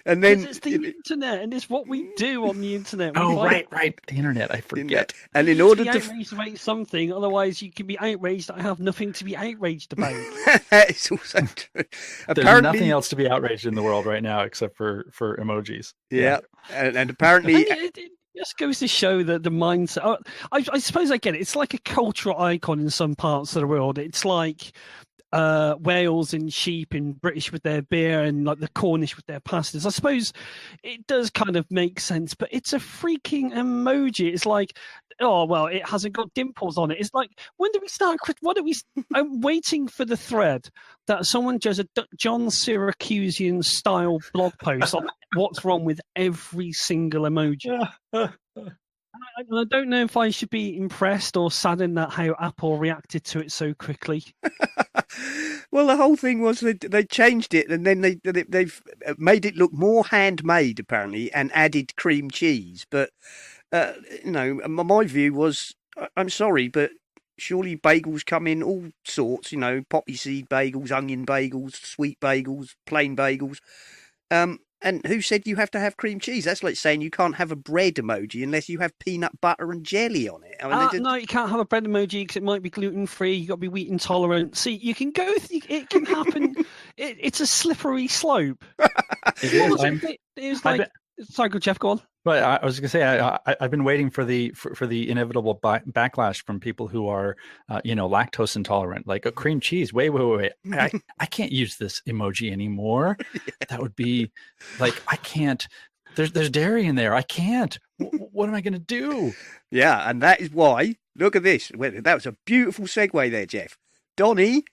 And then it's the internet, and it's what we do on the internet. Right. The internet. I forget. And in order to to be outraged about something, otherwise you can be outraged that I have nothing to be outraged about. That is also true. There's nothing else to be outraged in the world right now except for emojis. Yeah. And apparently it just goes to show that the mindset. I suppose I get it. It's like a cultural icon in some parts of the world. It's like Wales and sheep and British with their beer and like the Cornish with their pastas. I suppose it does kind of make sense, but it's a freaking emoji. It's like, oh, well, it hasn't got dimples on it. It's like, when do we start? I'm waiting for the thread that someone does a John Syracusian style blog post on what's wrong with every single emoji. I don't know if I should be impressed or saddened at how Apple reacted to it so quickly. Well, the whole thing was they changed it, and then they've made it look more handmade, apparently, and added cream cheese. But, my view was, I'm sorry, but surely bagels come in all sorts, poppy seed bagels, onion bagels, sweet bagels, plain bagels. And who said you have to have cream cheese? That's like saying you can't have a bread emoji unless you have peanut butter and jelly on it. No, you can't have a bread emoji because it might be gluten-free. You've got to be wheat intolerant. See, you can go... It can happen. It's a slippery slope. It is like... Sorry, go Jeff, go on. But I was going to say, I've been waiting for the inevitable backlash from people who are, lactose intolerant, like a cream cheese. Wait. I can't use this emoji anymore. That would be like, I can't. There's dairy in there. I can't. What am I going to do? Yeah, and that is why. Look at this. That was a beautiful segue there, Jeff. Donny,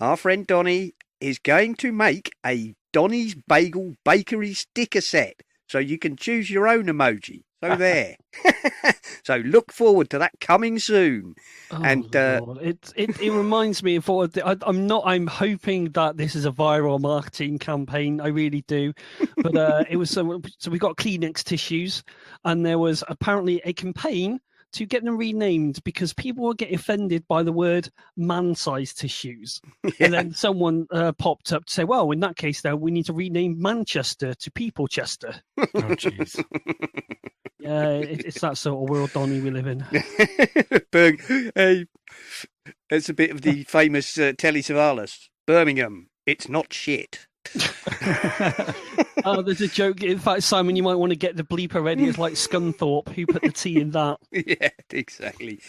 our friend Donny, is going to make a Donny's Bagel Bakery sticker set. So you can choose your own emoji. So there. So look forward to that coming soon. Oh, and it reminds me of what I'm hoping that this is a viral marketing campaign. I really do. But it was so we got Kleenex tissues, and there was apparently a campaign to get them renamed because people were getting offended by the word man-sized tissues. Yeah. And then someone popped up to say, well, in that case, though, we need to rename Manchester to People-chester. Oh, jeez. Yeah, it's that sort of world, Donny, we live in. Hey, it's a bit of the famous Telly Savalas. Birmingham, it's not shit. Oh, there's a joke. In fact, Simon, you might want to get the bleeper ready. It's like Scunthorpe. Who put the T in that? Yeah, exactly.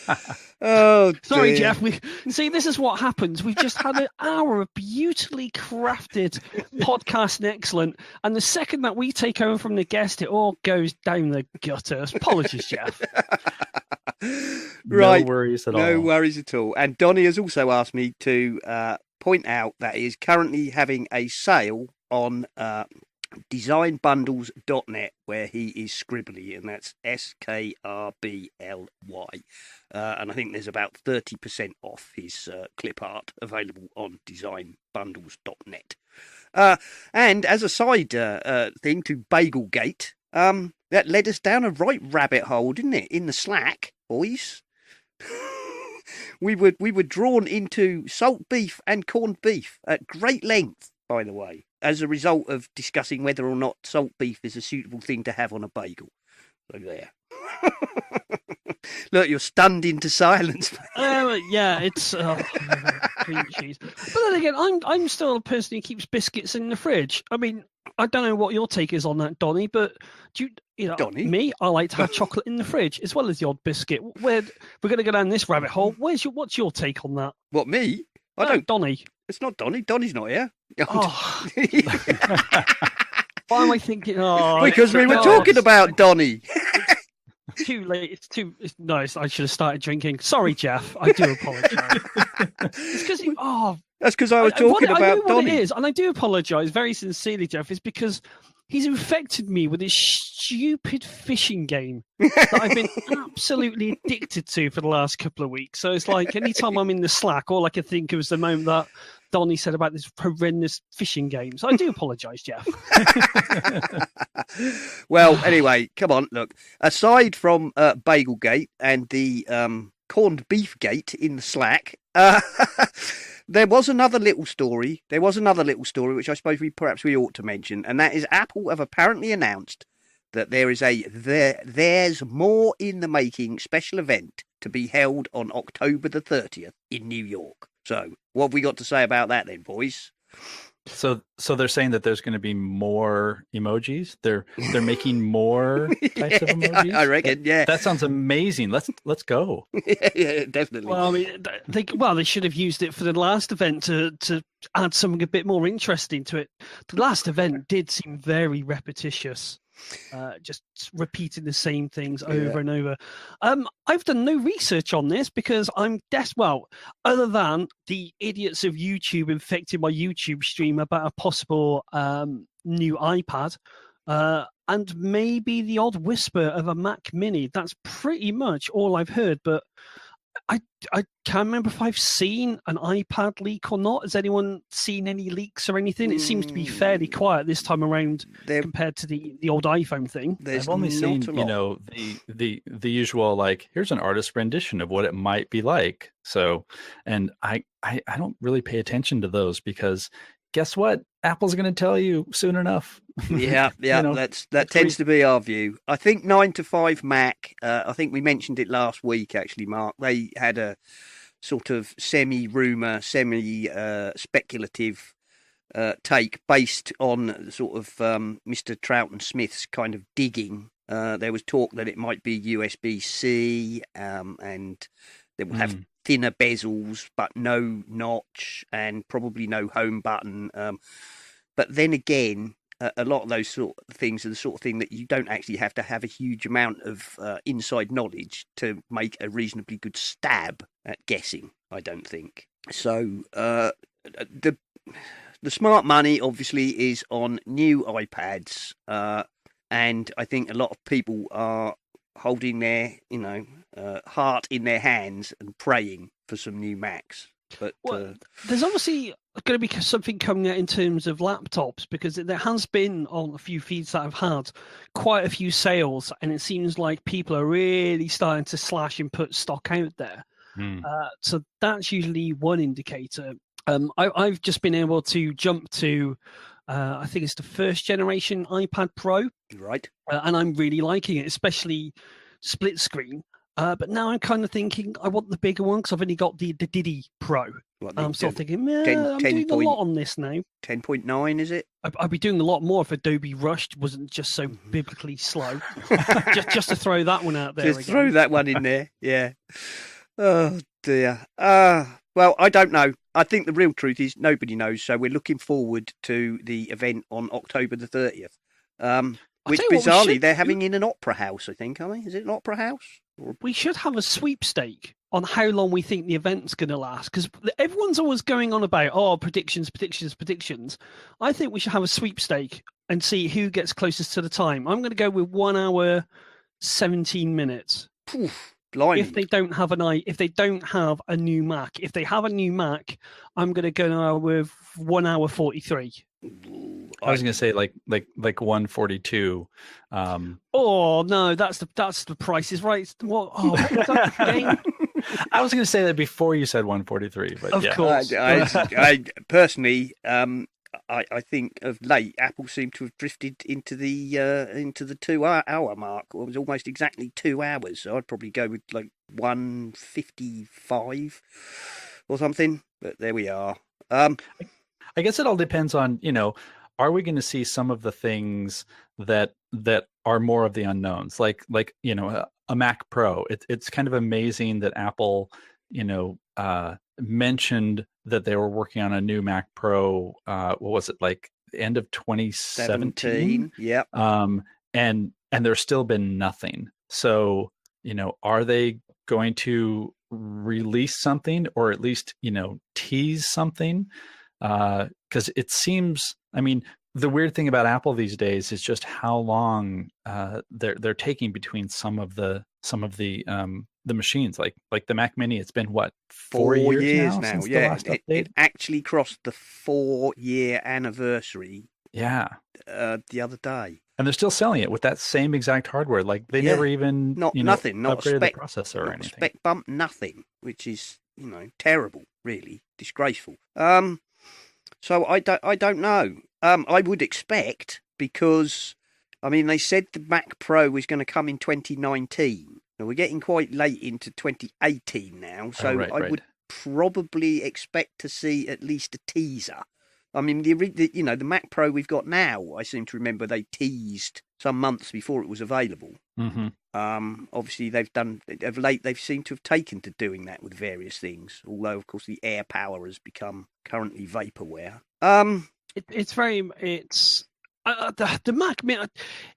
Oh, sorry, dear. Jeff. See, this is what happens. We've just had an hour of beautifully crafted podcast and excellent, and the second that we take over from the guest, it all goes down the gutter. Apologies, Jeff. Right. No worries at all. No worries at all. And Donny has also asked me to point out that he is currently having a sale on designbundles.net where he is scribbly, and that's SKRBLY. And I think there's about 30% off his clip art available on designbundles.net. And as a side thing to Bagelgate, that led us down a right rabbit hole, didn't it? In the Slack, boys. We were drawn into salt beef and corned beef at great length, by the way, as a result of discussing whether or not salt beef is a suitable thing to have on a bagel. So there. Look, you're stunned into silence. Yeah, it's cream cheese. But then again, I'm still a person who keeps biscuits in the fridge. I mean, I don't know what your take is on that, Donny, but Donny? Me, I like to have chocolate in the fridge as well as the odd biscuit. We're going to go down this rabbit hole. What's your take on that? What, me? I don't. Donny. It's not Donny. Donny's not here. Oh. Why am I thinking? Oh, because we were talking about Donny. Too late. No, I should have started drinking. Sorry, Jeff. I do apologise. It's because that's because I was talking about I know Donny. What it is, and I do apologise very sincerely, Jeff. Is because he's infected me with this stupid fishing game that I've been absolutely addicted to for the last couple of weeks. So it's like anytime I'm in the Slack, all I can think of is the moment that Donny said about this horrendous fishing game. So I do apologise, Jeff. Well, anyway, come on, look. Aside from Bagelgate and the corned beef gate in the Slack. There was another little story. Which I suppose we ought to mention, and that is Apple have apparently announced that there's more in the making special event to be held on October the 30th in New York. So, what have we got to say about that then, boys? So they're saying that there's going to be more emojis. They're making more types of emojis. I reckon, yeah. That sounds amazing. Let's go. Yeah, definitely. Well, I mean, they should have used it for the last event to add something a bit more interesting to it. The last event did seem very repetitious. Just repeating the same things over and over. I've done no research on this because I'm other than the idiots of YouTube infecting my YouTube stream about a possible new iPad, and maybe the odd whisper of a Mac Mini. That's pretty much all I've heard. But I can't remember if I've seen an iPad leak or not. Has anyone seen any leaks or anything? It seems to be fairly quiet this time around compared to the old iPhone thing. I've only seen, the usual, like, here's an artist rendition of what it might be like. So, and I don't really pay attention to those because guess what? Apple's going to tell you soon enough. Yeah, that tends to be our view. I think 9 to 5 Mac, I think we mentioned it last week, actually, Mark. They had a sort of semi-rumour, semi-speculative take based on sort of Mr. Troughton Smith's kind of digging. There was talk that it might be USB-C and they will have thinner bezels, but no notch and probably no home button. But then again, a lot of those sort of things are the sort of thing that you don't actually have to have a huge amount of inside knowledge to make a reasonably good stab at guessing, I don't think. So the smart money obviously is on new iPads, and I think a lot of people are holding their heart in their hands and praying for some new Macs. But there's obviously going to be something coming out in terms of laptops, because there has been, on a few feeds that I've had, quite a few sales, and it seems like people are really starting to slash and put stock out there. So that's usually one indicator. I've just been able to jump to, I think it's the first generation iPad Pro. Right. And I'm really liking it, especially split screen. But now I'm kind of thinking I want the bigger one because I've only got the Diddy Pro. I'm sort of thinking, I'm doing a lot on this now. 10.9, is it? I'd be doing a lot more if Adobe Rush wasn't just so biblically slow. just to throw that one out there. Just throw that one in there, yeah. Oh, dear. Well, I don't know. I think the real truth is nobody knows, so we're looking forward to the event on October the 30th. Which, bizarrely, they're having in an opera house, I think, aren't they? Is it an opera house? We should have a sweepstake on how long we think the event's going to last, because everyone's always going on about, predictions. I think we should have a sweepstake and see who gets closest to the time. I'm going to go with 1 hour, 17 minutes. Blimey. If they don't have a new Mac. If they have a new Mac, I'm going to go with 1 hour 43. I was going to say like 142. Oh no, that's the Price is Right. What? I was going to say that before you said 143, but of course. I personally, I think of late Apple seemed to have drifted into the 2 hour mark. It was almost exactly 2 hours. So I'd probably go with like 155 or something. But there we are. I guess it all depends on, are we going to see some of the things that are more of the unknowns, like a Mac Pro? It's kind of amazing that Apple, mentioned that they were working on a new Mac Pro. What was it, like the end of 2017? Yeah. And there's still been nothing. So, are they going to release something, or at least, tease something? Because it seems, the weird thing about Apple these days is just how long they're taking between some of the machines, like the Mac Mini. It's been what, 4 years now? Since the last update? It actually crossed the 4-year anniversary. Yeah, the other day. And they're still selling it with that same exact hardware. Like they never even nothing, not upgraded a spec, the processor or anything. Spec bump, nothing, which is terrible, really disgraceful. So I don't know. I would expect, because they said the Mac Pro was going to come in 2019. Now we're getting quite late into 2018 now, so I would probably expect to see at least a teaser. The Mac Pro we've got now, I seem to remember they teased some months before it was available. Mm-hmm. Obviously, of late they've seemed to have taken to doing that with various things. Although, of course, the air power has become currently vaporware. The Mac.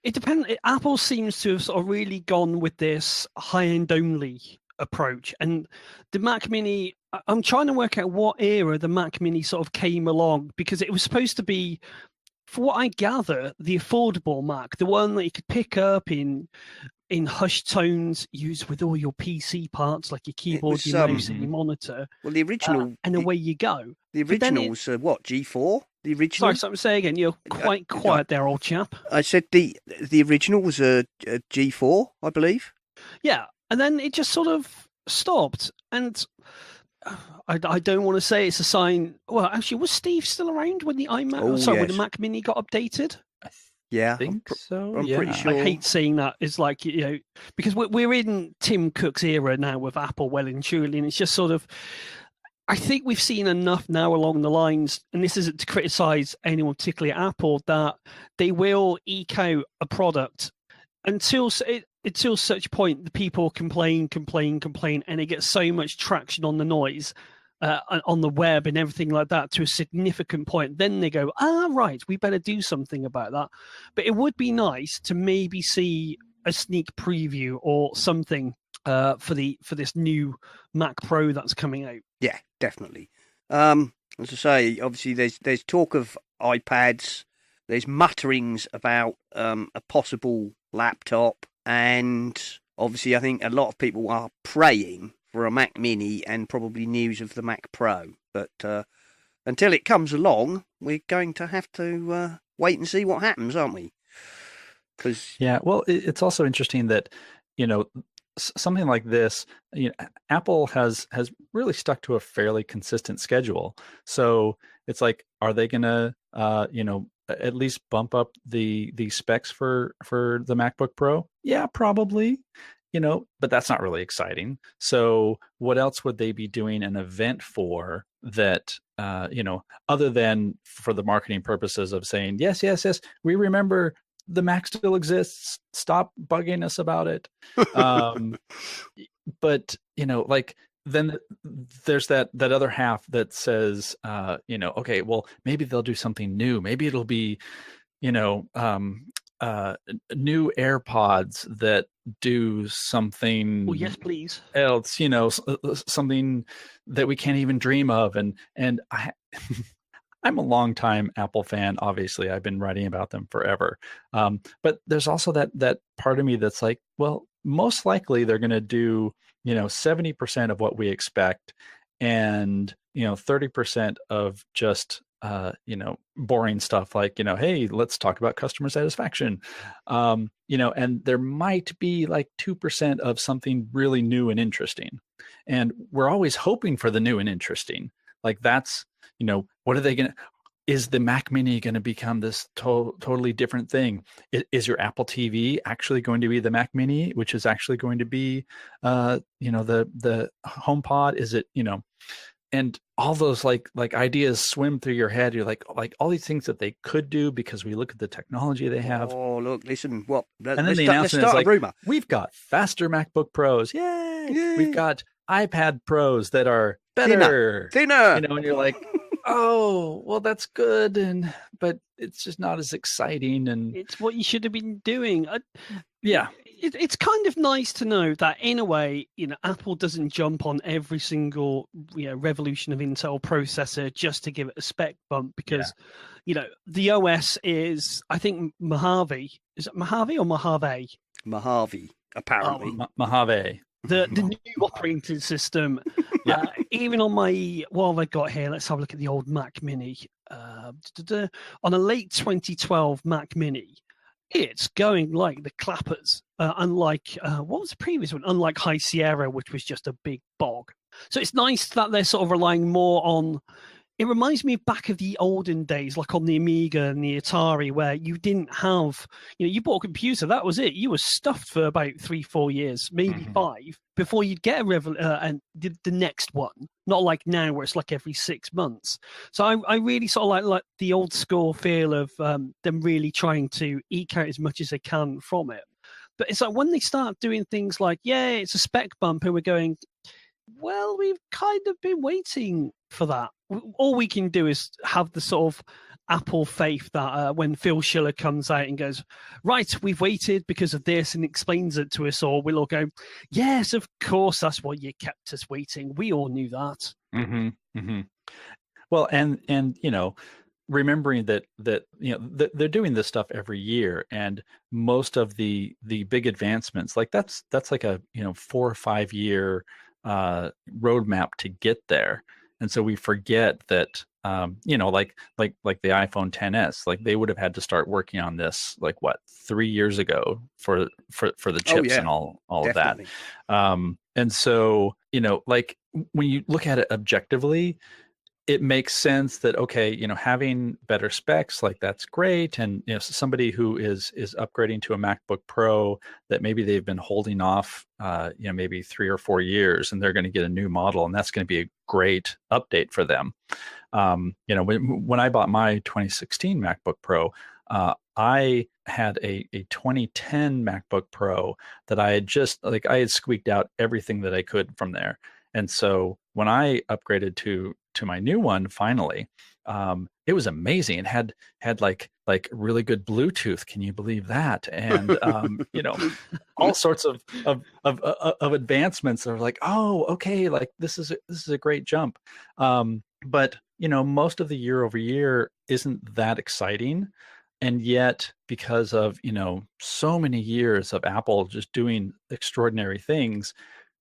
It depends. Apple seems to have sort of really gone with this high-end only approach, and the Mac Mini. I'm trying to work out what era the Mac Mini sort of came along, because it was supposed to be, for what I gather, the affordable Mac, the one that you could pick up in hushed tones, use with all your PC parts like your keyboard, your mouse, and your monitor. Well, the original, and away you go. The original was what, G4? The original. Sorry, say again. You're quite quiet there, old chap. I said the original was a G4, I believe. Yeah, and then it just sort of stopped, and I don't want to say it's a sign. Well, actually, was Steve still around when the iMac? When the Mac Mini got updated? Yeah, I think so. I'm pretty sure. I hate saying that. It's like, because we're in Tim Cook's era now with Apple, well and truly, and it's just sort of. I think we've seen enough now along the lines, and this isn't to criticize anyone, particularly at Apple, that they will eke out a product until such point the people complain, and it gets so much traction on the noise, on the web and everything like that, to a significant point. Then they go, right, we better do something about that. But it would be nice to maybe see a sneak preview or something for this new Mac Pro that's coming out. Yeah, definitely. As I say, obviously there's talk of iPads. There's mutterings about a possible laptop, and obviously I think a lot of people are praying for a Mac Mini and probably news of the Mac Pro. But until it comes along, we're going to have to wait and see what happens, aren't we? Yeah, well, it's also interesting that something like this, Apple has really stuck to a fairly consistent schedule. So it's like, are they going to at least bump up the specs for the MacBook Pro? Yeah, probably. But that's not really exciting. So what else would they be doing an event for that, other than for the marketing purposes of saying, yes, we remember the Mac still exists. Stop bugging us about it. But, then there's that other half that says, okay, well, maybe they'll do something new. Maybe it'll be, new AirPods that do something. Well, yes, please. Else, something that we can't even dream of. And I'm a longtime Apple fan. Obviously, I've been writing about them forever. But there's also that part of me that's like, well, most likely they're going to do, 70% of what we expect, and 30% of just boring stuff like, hey, let's talk about customer satisfaction. And there might be like 2% of something really new and interesting. And we're always hoping for the new and interesting. Like that's, what are they going to, is the Mac Mini going to become this totally different thing? Is your Apple TV actually going to be the Mac Mini, which is actually going to be, the HomePod? Is it, and all those like ideas swim through your head. You're like all these things that they could do because we look at the technology they have. Oh, look, listen, what? And then the announcement is like, we've got faster MacBook Pros. Yay! We've got iPad Pros that are better. Thinner. And you're like, oh, well, that's good, but it's just not as exciting. And it's what you should have been doing. Yeah. It's kind of nice to know that, in a way, Apple doesn't jump on every single revolution of Intel processor just to give it a spec bump, because the OS is, I think, Mojave. Is it Mojave or Mojave? Mojave, apparently. Mojave. The new operating system. Even on my, what have I got here? Let's have a look at the old Mac Mini. On a late 2012 Mac Mini, it's going like the clappers. Unlike what was the previous one? Unlike High Sierra, which was just a big bog. So it's nice that they're sort of relying more on. It reminds me back of the olden days, like on the Amiga and the Atari, where you didn't have, you bought a computer, that was it. You were stuffed for about 3-4 years, maybe 5, before you'd get and the next one. Not like now, where it's like every 6 months. So I really sort of like the old school feel of them really trying to eke out as much as they can from it. But it's like when they start doing things like, yeah, it's a spec bump, and we're going, well, we've kind of been waiting for that. All we can do is have the sort of Apple faith that when Phil Schiller comes out and goes, right, we've waited because of this, and explains it to us all, we'll all go, yes, of course, that's why you kept us waiting. We all knew that. Well, and remembering that they're doing this stuff every year, and most of the big advancements, like that's like a 4 or 5 year roadmap to get there. And so we forget that like the iPhone XS, like they would have had to start working on this 3 years ago for the chips and all definitely. Of that. And so like when you look at it objectively, it makes sense that, okay, having better specs, like that's great. And, somebody who is upgrading to a MacBook Pro that maybe they've been holding off, maybe 3 or 4 years, and they're going to get a new model, and that's going to be a great update for them. When I bought my 2016 MacBook Pro, I had a 2010 MacBook Pro that I had squeaked out everything that I could from there. And so when I upgraded to my new one, finally, it was amazing. It had like really good Bluetooth. Can you believe that? And all sorts of advancements are like, oh, okay, like this is a great jump. But most of the year over year isn't that exciting. And yet, because of so many years of Apple just doing extraordinary things,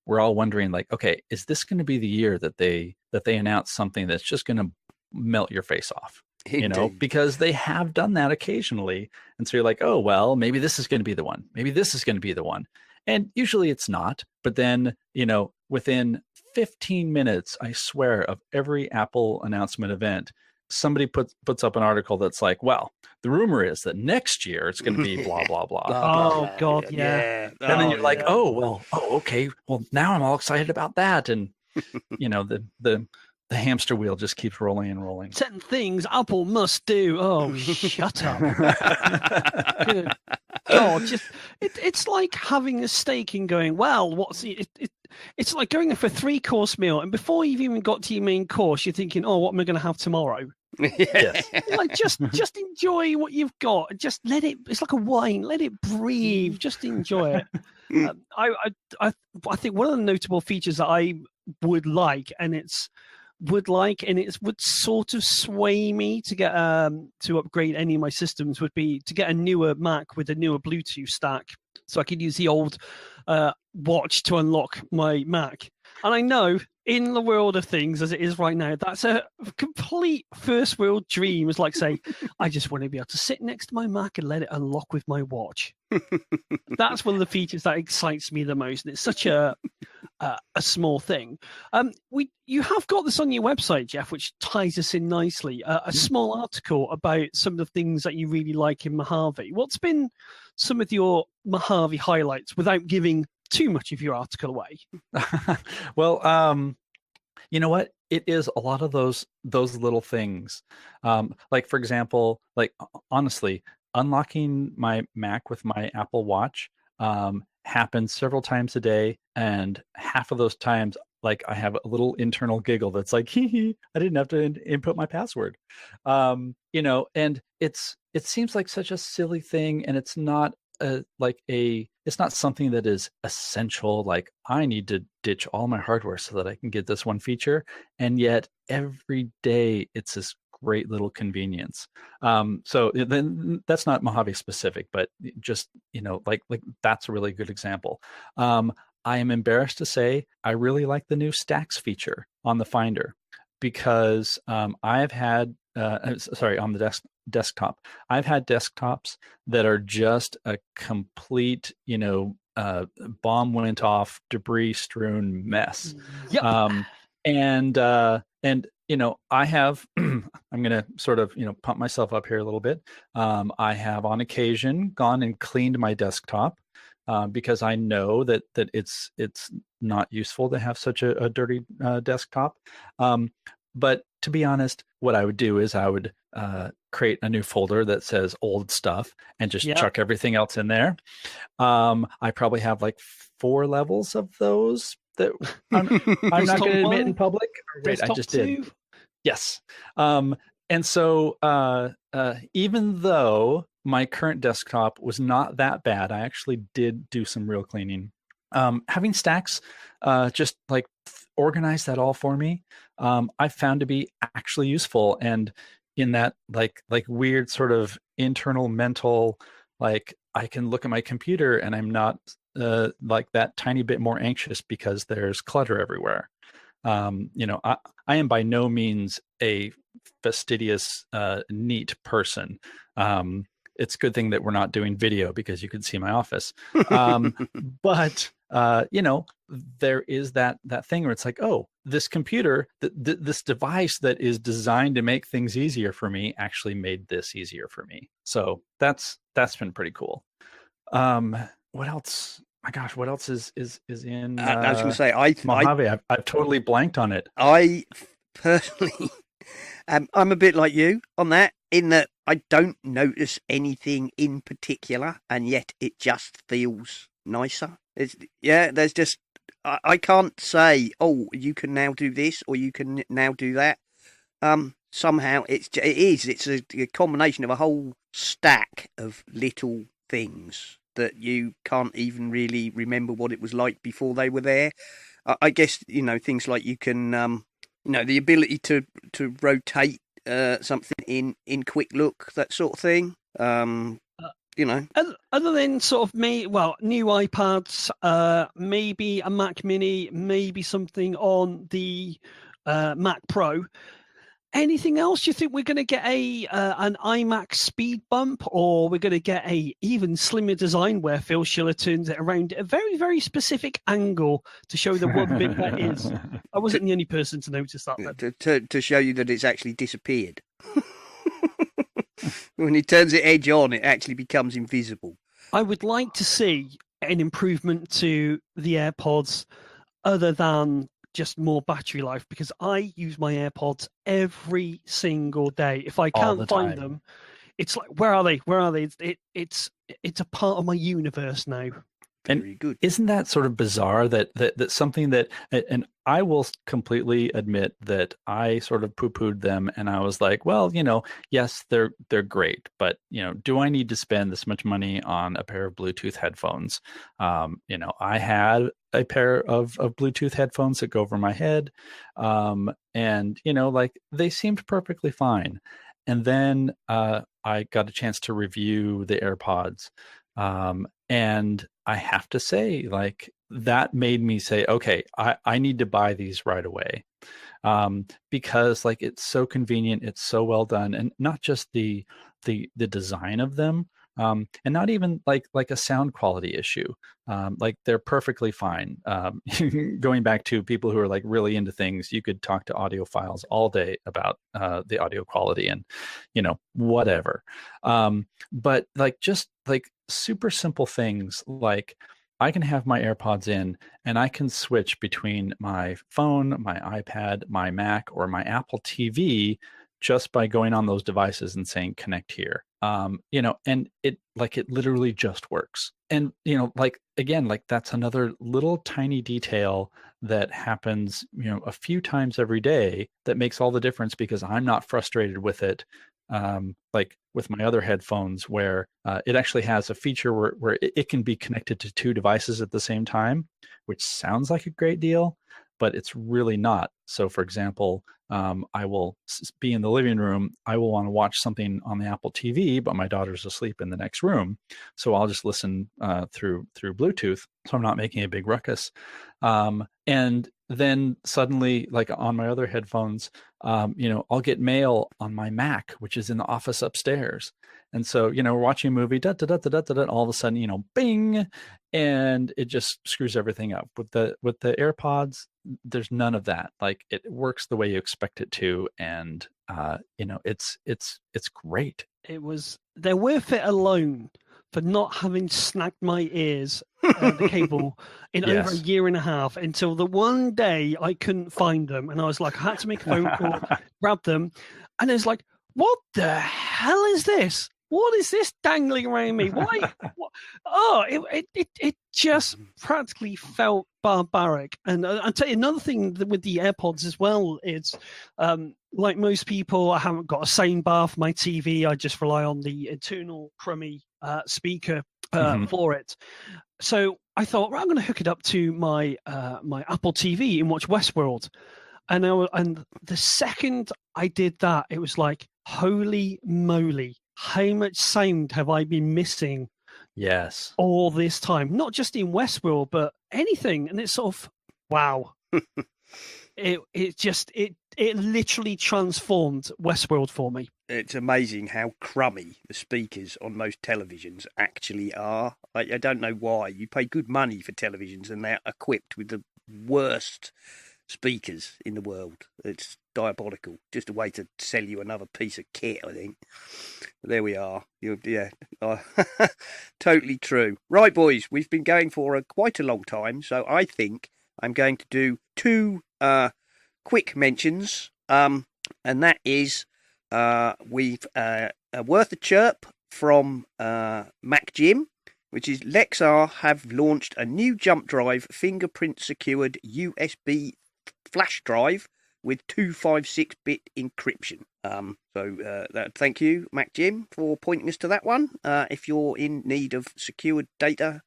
we're all wondering, like, okay, is this going to be the year that they announce something that's just going to melt your face off? Indeed. Because they have done that occasionally. And so you're like, oh, well, maybe this is going to be the one. Maybe this is going to be the one. And usually it's not. But then, within 15 minutes, I swear, of every Apple announcement event, somebody puts up an article that's like, well, the rumor is that next year it's going to be blah, blah, blah. Oh, God, yeah. And then you're like, okay. Well, now I'm all excited about that. And, the hamster wheel just keeps rolling and rolling. 10 things Apple must do. Oh, shut up. Good God, it's like having a steak and going, well, it's like going for a 3-course meal, and before you've even got to your main course, you're thinking, oh, what am I going to have tomorrow? Yes. Like just enjoy what you've got. Just let it. It's like a wine. Let it breathe. Just enjoy it. I think one of the notable features that I would like, and it would sort of sway me to get to upgrade any of my systems, would be to get a newer Mac with a newer Bluetooth stack, so I could use the old watch to unlock my Mac. And I know, in the world of things as it is right now, that's a complete first world dream. It's like, say, I just want to be able to sit next to my Mac and let it unlock with my watch. That's one of the features that excites me the most, and it's such a small thing. You have got this on your website, Jeff, which ties us in nicely. A small article about some of the things that you really like in Mojave. What's been some of your Mojave highlights, without giving too much of your article away? Well, you know what? It is a lot of those little things. Like, for example, like, honestly, unlocking my Mac with my Apple Watch happens several times a day, and half of those times, like, I have a little internal giggle that's like, hee, I didn't have to input my password. And it seems like such a silly thing, and it's not it's not something that is essential. Like, I need to ditch all my hardware so that I can get this one feature. And yet every day it's this great little convenience. So then that's not Mojave specific, but just, like that's a really good example. I am embarrassed to say I really like the new stacks feature on the Finder, because I have had on the desktop. I've had desktops that are just a complete, bomb went off, debris strewn mess. Yep. And I have I'm going to sort of pump myself up here a little bit. I have on occasion gone and cleaned my desktop because I know that it's not useful to have such a dirty desktop. But to be honest, what I would do is I would create a new folder that says old stuff and just chuck everything else in there. I probably have like 4 levels of those that I'm not going to admit in public. Wait, I just did. Yes. And so even though my current desktop was not that bad, I actually did do some real cleaning. Having stacks just like organize that all for me, I found to be actually useful. And in that like weird sort of internal mental, like I can look at my computer and I'm not like that tiny bit more anxious because there's clutter everywhere. I am by no means a fastidious, neat person. It's a good thing that we're not doing video because you can see my office. But there is that thing where it's like, oh, this computer, this device that is designed to make things easier for me actually made this easier for me. So that's been pretty cool. What else? My gosh, what else is in? I was going to say, Mojave. I've totally blanked on it. I personally, I'm a bit like you on that, in that I don't notice anything in particular, and yet it just feels nicer. There's just I can't say, oh, you can now do this or you can now do that. Somehow it's a combination of a whole stack of little things that you can't even really remember what it was like before they were there. I guess, things like you can, the ability to rotate something in quick look, that sort of thing. Other than sort of new iPads, maybe a Mac Mini, maybe something on the Mac Pro. Anything else? You think we're going to get an iMac speed bump, or we're going to get a even slimmer design where Phil Schiller turns it around at a very, very specific angle to show the one bit that is? I wasn't the only person to notice that. To show you that it's actually disappeared. When he turns the edge on, it actually becomes invisible. I would like to see an improvement to the AirPods other than just more battery life, because I use my AirPods every single day. If I can't find them, it's like, where are they? Where are they? It's a part of my universe now. Very good. Isn't that sort of bizarre that something that, and I will completely admit that I sort of poo-pooed them, and I was like, well, yes, they're great, but do I need to spend this much money on a pair of Bluetooth headphones? I had a pair of Bluetooth headphones that go over my head, and they seemed perfectly fine. And then I got a chance to review the AirPods, and I have to say, that made me say, okay, I need to buy these right away, because it's so convenient, it's so well done, and not just the design of them, and not even like a sound quality issue. They're perfectly fine. Going back to people who are really into things, you could talk to audiophiles all day about the audio quality and whatever. But just super simple things, like I can have my AirPods in and I can switch between my phone, my iPad, my Mac, or my Apple TV just by going on those devices and saying connect here. And it literally just works. And again, that's another little tiny detail that happens a few times every day that makes all the difference, because I'm not frustrated with it. With my other headphones, where it actually has a feature where it can be connected to 2 devices at the same time, which sounds like a great deal, but it's really not. So, for example, I will be in the living room. I will want to watch something on the Apple TV, but my daughter's asleep in the next room. So I'll just listen through Bluetooth. So I'm not making a big ruckus. And then suddenly, like on my other headphones, I'll get mail on my Mac, which is in the office upstairs. And so, we're watching a movie, da, da, da, da, da, da, da, all of a sudden, bing, and it just screws everything up. With the AirPods, there's none of that. Like, it works the way you expect it to, and it's great. They're worth it alone for not having snagged my ears, the cable, in over a year and a half, until the one day I couldn't find them, and I was like, I had to make a phone call, grab them, and it's like, what the hell is this? What is this dangling around me? Why? Oh, it just practically felt barbaric. And I'll tell you another thing with the AirPods as well is, like most people, I haven't got a sound bar for my TV. I just rely on the internal crummy speaker for it. So I thought, right, I'm going to hook it up to my my Apple TV and watch Westworld. And the second I did that, it was like, holy moly. How much sound have I been missing? Yes. All this time, not just in Westworld, but anything. And it's sort of, wow. it literally transformed Westworld for me. It's amazing how crummy the speakers on most televisions actually are. I don't know why. You pay good money for televisions and they're equipped with the worst speakers in the world. It's diabolical. Just a way to sell you another piece of kit, I think. There we are. Totally true. Right, boys, we've been going for quite a long time, so I think I'm going to do two quick mentions, and that is we've worth a chirp from Mac Jim, which is Lexar have launched a new jump drive fingerprint secured USB flash drive with 256-bit encryption. Thank you, Mac Jim, for pointing us to that one. If you're in need of secured data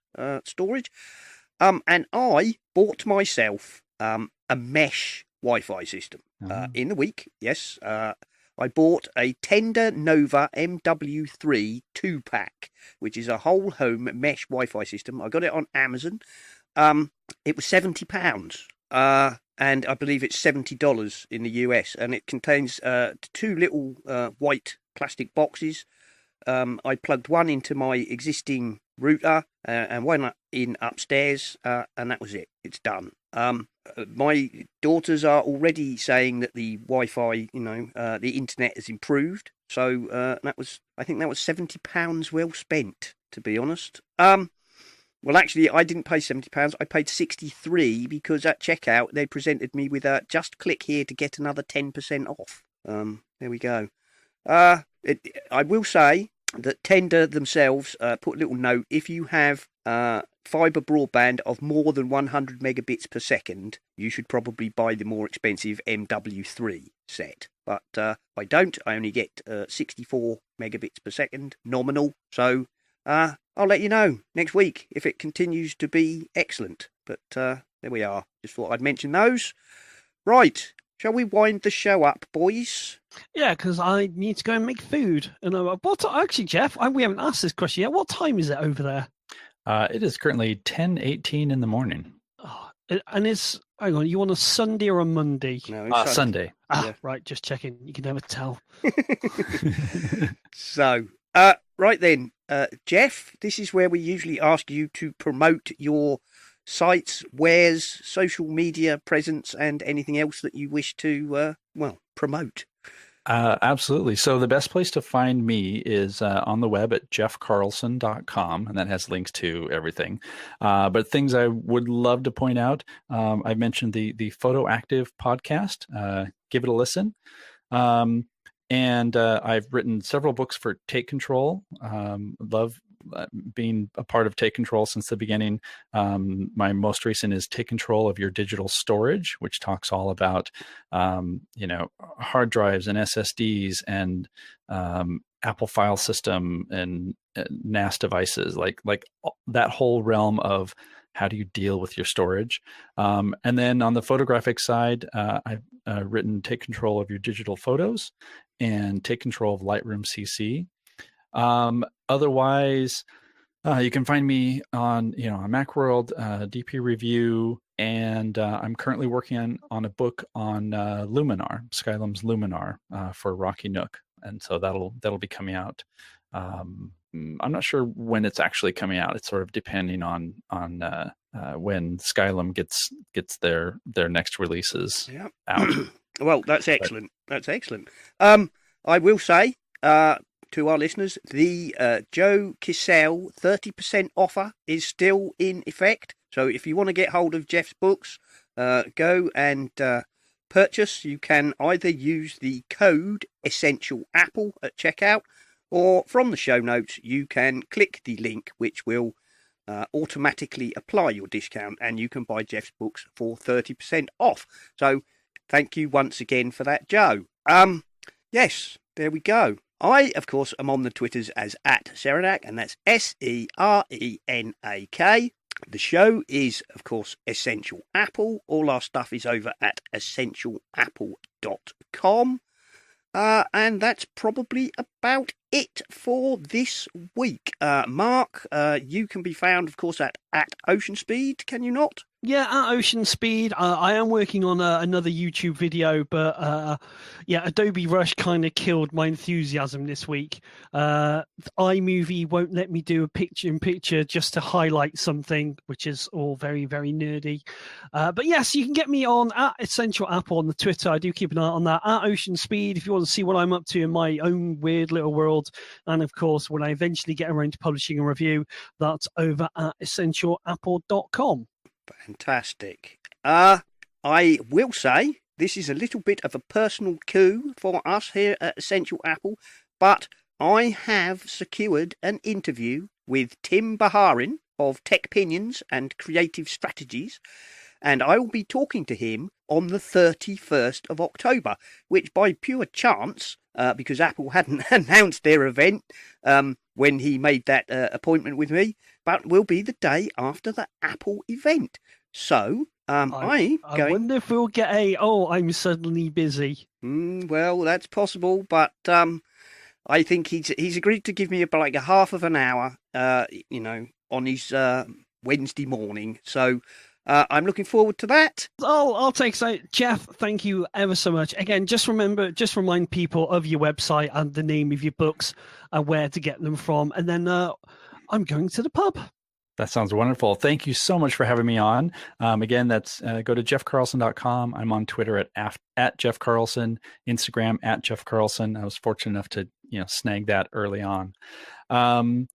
storage, and I bought myself a mesh Wi-Fi system in the week. Yes, I bought a Tender Nova MW3 2-pack, which is a whole home mesh Wi-Fi system. I got it on Amazon. It was £70. And I believe it's $70 in the US, and it contains two little white plastic boxes. I plugged one into my existing router and one in upstairs, and that was it. It's done. My daughters are already saying that the Wi-Fi, the internet has improved. So I think that was £70 well spent, to be honest. Well, actually, I didn't pay £70. I paid $63 because at checkout they presented me with a just click here to get another 10% off. There we go. I will say that Tender themselves put a little note. If you have fibre broadband of more than 100 megabits per second, you should probably buy the more expensive MW3 set. But I don't. I only get 64 megabits per second nominal. So I'll let you know next week if it continues to be excellent. But there we are. Just thought I'd mention those. Right. Shall we wind the show up, boys? Yeah, because I need to go and make food. And actually, Jeff, we haven't asked this question yet. What time is it over there? It is currently 10:18 in the morning. Oh, and hang on, you on a Sunday or a Monday? No, Sunday. Yeah. Right, just checking. You can never tell. So, right then, Jeff, this is where we usually ask you to promote your sites, wares, social media presence, and anything else that you wish to, promote. Absolutely. So the best place to find me is on the web at jeffcarlson.com, and that has links to everything. But things I would love to point out, I mentioned the Photo Active podcast. Give it a listen. And I've written several books for Take Control. Love being a part of Take Control since the beginning. My most recent is Take Control of Your Digital Storage, which talks all about, hard drives and SSDs and Apple file system and NAS devices, like that whole realm of how do you deal with your storage? And then on the photographic side, I've written Take Control of Your Digital Photos and Take Control of Lightroom CC. Otherwise, you can find me on, on Macworld, DP Review, and I'm currently working on a book on Luminar, Skylum's Luminar, for Rocky Nook, and so that'll be coming out. I'm not sure when it's actually coming out. It's sort of depending on when Skylum gets their next releases out. Well, that's excellent. That's excellent. I will say to our listeners, the Joe Kissell 30% offer is still in effect. So if you want to get hold of Jeff's books, go and purchase. You can either use the code Essential Apple at checkout, or from the show notes, you can click the link which will automatically apply your discount, and you can buy Jeff's books for 30% off. So thank you once again for that, Joe. Yes, there we go. I, of course, am on the Twitters as @Serenak, and that's SERENAK. The show is, of course, Essential Apple. All our stuff is over at essentialapple.com. And that's probably about it for this week. Mark, you can be found, of course, at Ocean Speed, can you not? Yeah, at Ocean Speed. I am working on another YouTube video, but Adobe Rush kind of killed my enthusiasm this week. iMovie won't let me do a picture-in-picture just to highlight something, which is all very, very nerdy. But yes, you can get me on at Essential Apple on the Twitter. I do keep an eye on that. At Ocean Speed, if you want to see what I'm up to in my own weird little world. And of course, when I eventually get around to publishing a review, that's over at essentialapple.com. Fantastic. I will say this is a little bit of a personal coup for us here at Essential Apple, but I have secured an interview with Tim Baharin of Tech Pinions and Creative Strategies, and I will be talking to him on the 31st of October, which by pure chance, because Apple hadn't announced their event when he made that appointment with me, but will be the day after the Apple event. So, I wonder if we'll get I'm suddenly busy. Well, that's possible, but I think he's agreed to give me about a half of an hour, on his Wednesday morning. So, I'm looking forward to that. I'll take so. Jeff, thank you ever so much. Again, just remind people of your website and the name of your books and where to get them from. And then I'm going to the pub. That sounds wonderful. Thank you so much for having me on. Again, that's go to jeffcarlson.com. I'm on Twitter at Jeff Carlson, Instagram at Jeff Carlson. I was fortunate enough to snag that early on. And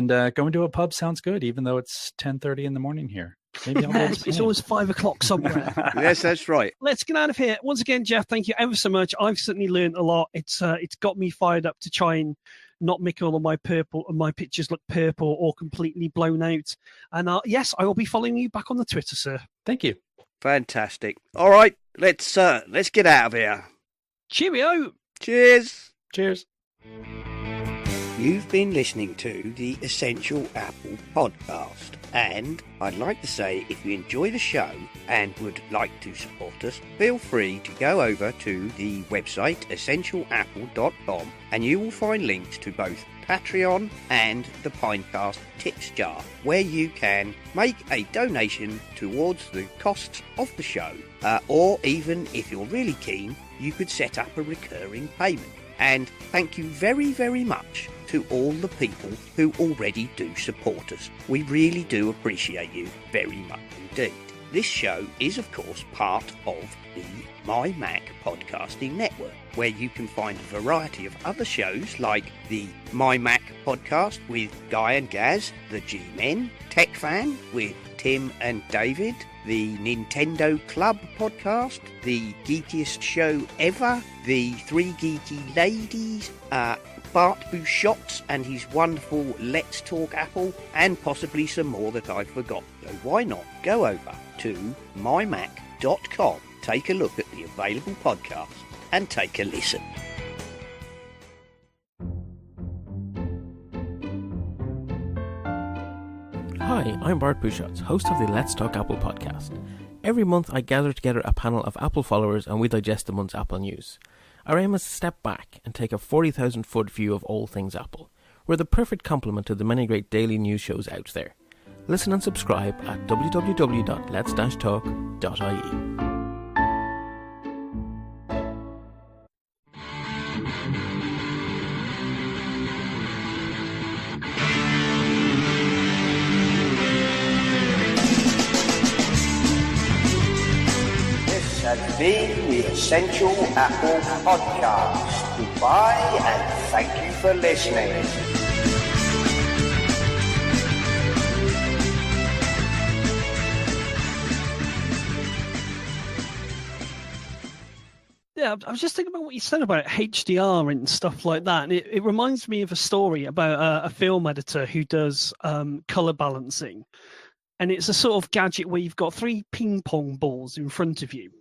going to a pub sounds good, even though it's 10:30 in the morning here. Maybe I'll it's always 5 o'clock somewhere. Yes, that's right. Let's get out of here. Once again, Jeff, thank you ever so much. I've certainly learned a lot. It's got me fired up to try and not make all of my pictures look purple or completely blown out. And yes, I will be following you back on the Twitter, sir. Thank you. Fantastic. All right, let's get out of here. Cheerio. Cheers. Cheers. You've been listening to the Essential Apple podcast, and I'd like to say if you enjoy the show and would like to support us, feel free to go over to the website essentialapple.com and you will find links to both Patreon and the Pinecast Tips Jar, where you can make a donation towards the costs of the show, or even if you're really keen, you could set up a recurring payment. And thank you very, very much to all the people who already do support us. We really do appreciate you very much indeed. This show is, of course, part of the My Mac Podcasting Network, where you can find a variety of other shows like the My Mac Podcast with Guy and Gaz, the G-Men, Tech Fan with Tim and David, the Nintendo Club podcast, the geekiest show ever, the Three Geeky Ladies, Bart Bouchot's and his wonderful Let's Talk Apple, and possibly some more that I've forgotten. So why not go over to mymac.com, take a look at the available podcasts, and take a listen. Hi, Hi, I'm Bart Buchholz, host of the Let's Talk Apple podcast. Every month I gather together a panel of Apple followers and we digest the month's Apple news. Our aim is to step back and take a 40,000 foot view of all things Apple. We're the perfect complement to the many great daily news shows out there. Listen and subscribe at www.lets-talk.ie. Has been the Essential Apple Podcast. Goodbye and thank you for listening. Yeah, I was just thinking about what you said about HDR and stuff like that. And it reminds me of a story about a film editor who does color balancing. And it's a sort of gadget where you've got 3 ping pong balls in front of you.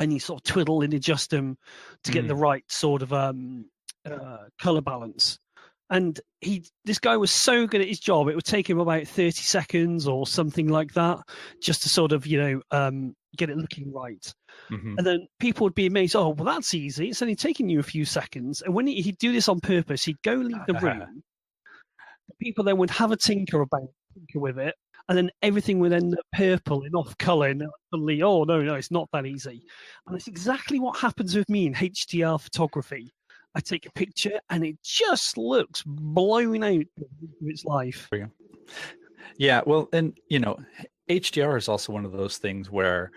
And you sort of twiddle and adjust them to get the right sort of color balance. And this guy was so good at his job, it would take him about 30 seconds or something like that, just to sort of, get it looking right. Mm-hmm. And then people would be amazed, oh, well, that's easy. It's only taking you a few seconds. And when he'd do this on purpose, he'd go leave the room. People then would have a tinker with it. And then everything would end up purple and off color. And suddenly, oh, no, it's not that easy. And it's exactly what happens with me in HDR photography. I take a picture and it just looks blown out of its life. Yeah, well, and, HDR is also one of those things where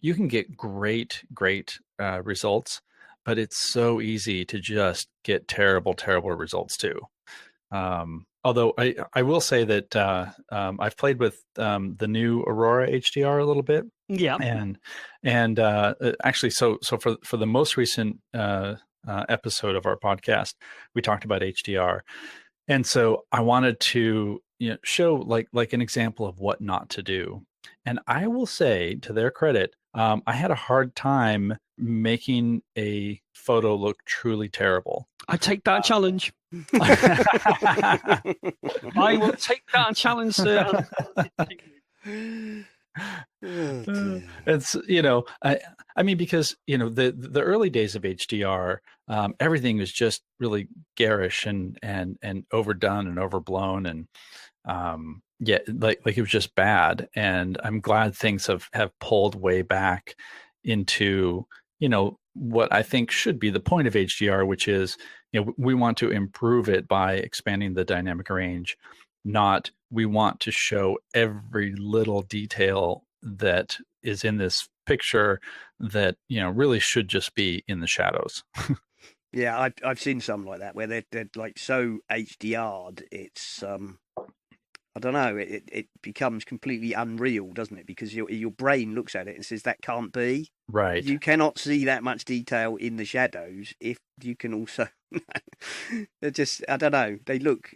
you can get great results, but it's so easy to just get terrible results too. Although I will say that I've played with the new Aurora HDR a little bit. Yeah. And actually, so for the most recent episode of our podcast, we talked about HDR. And so I wanted to show like an example of what not to do. And I will say, to their credit, I had a hard time making a photo look truly terrible. I take that challenge. I will take that challenge, sir. It's I mean, because the early days of HDR, everything was just really garish and overdone and overblown, and like it was just bad. And I'm glad things have pulled way back into what I think should be the point of HDR, which is we want to improve it by expanding the dynamic range, not we want to show every little detail that is in this picture that really should just be in the shadows. Yeah, I've seen some like that where they're like so HDR'd, it's I don't know, it becomes completely unreal, doesn't it? Because your brain looks at it and says that can't be. Right. You cannot see that much detail in the shadows if you can also. They're just, I don't know. They look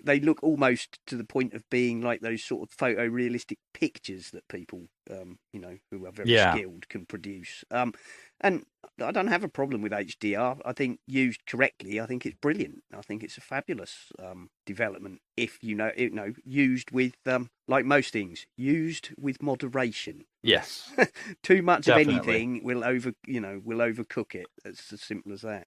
almost to the point of being like those sort of photorealistic pictures that people, who are very skilled can produce. And I don't have a problem with HDR. I think used correctly, I think it's brilliant. I think it's a fabulous development if used with like most things, used with moderation. Yes. Too much Definitely. of anything will overcook it. It's as simple as that.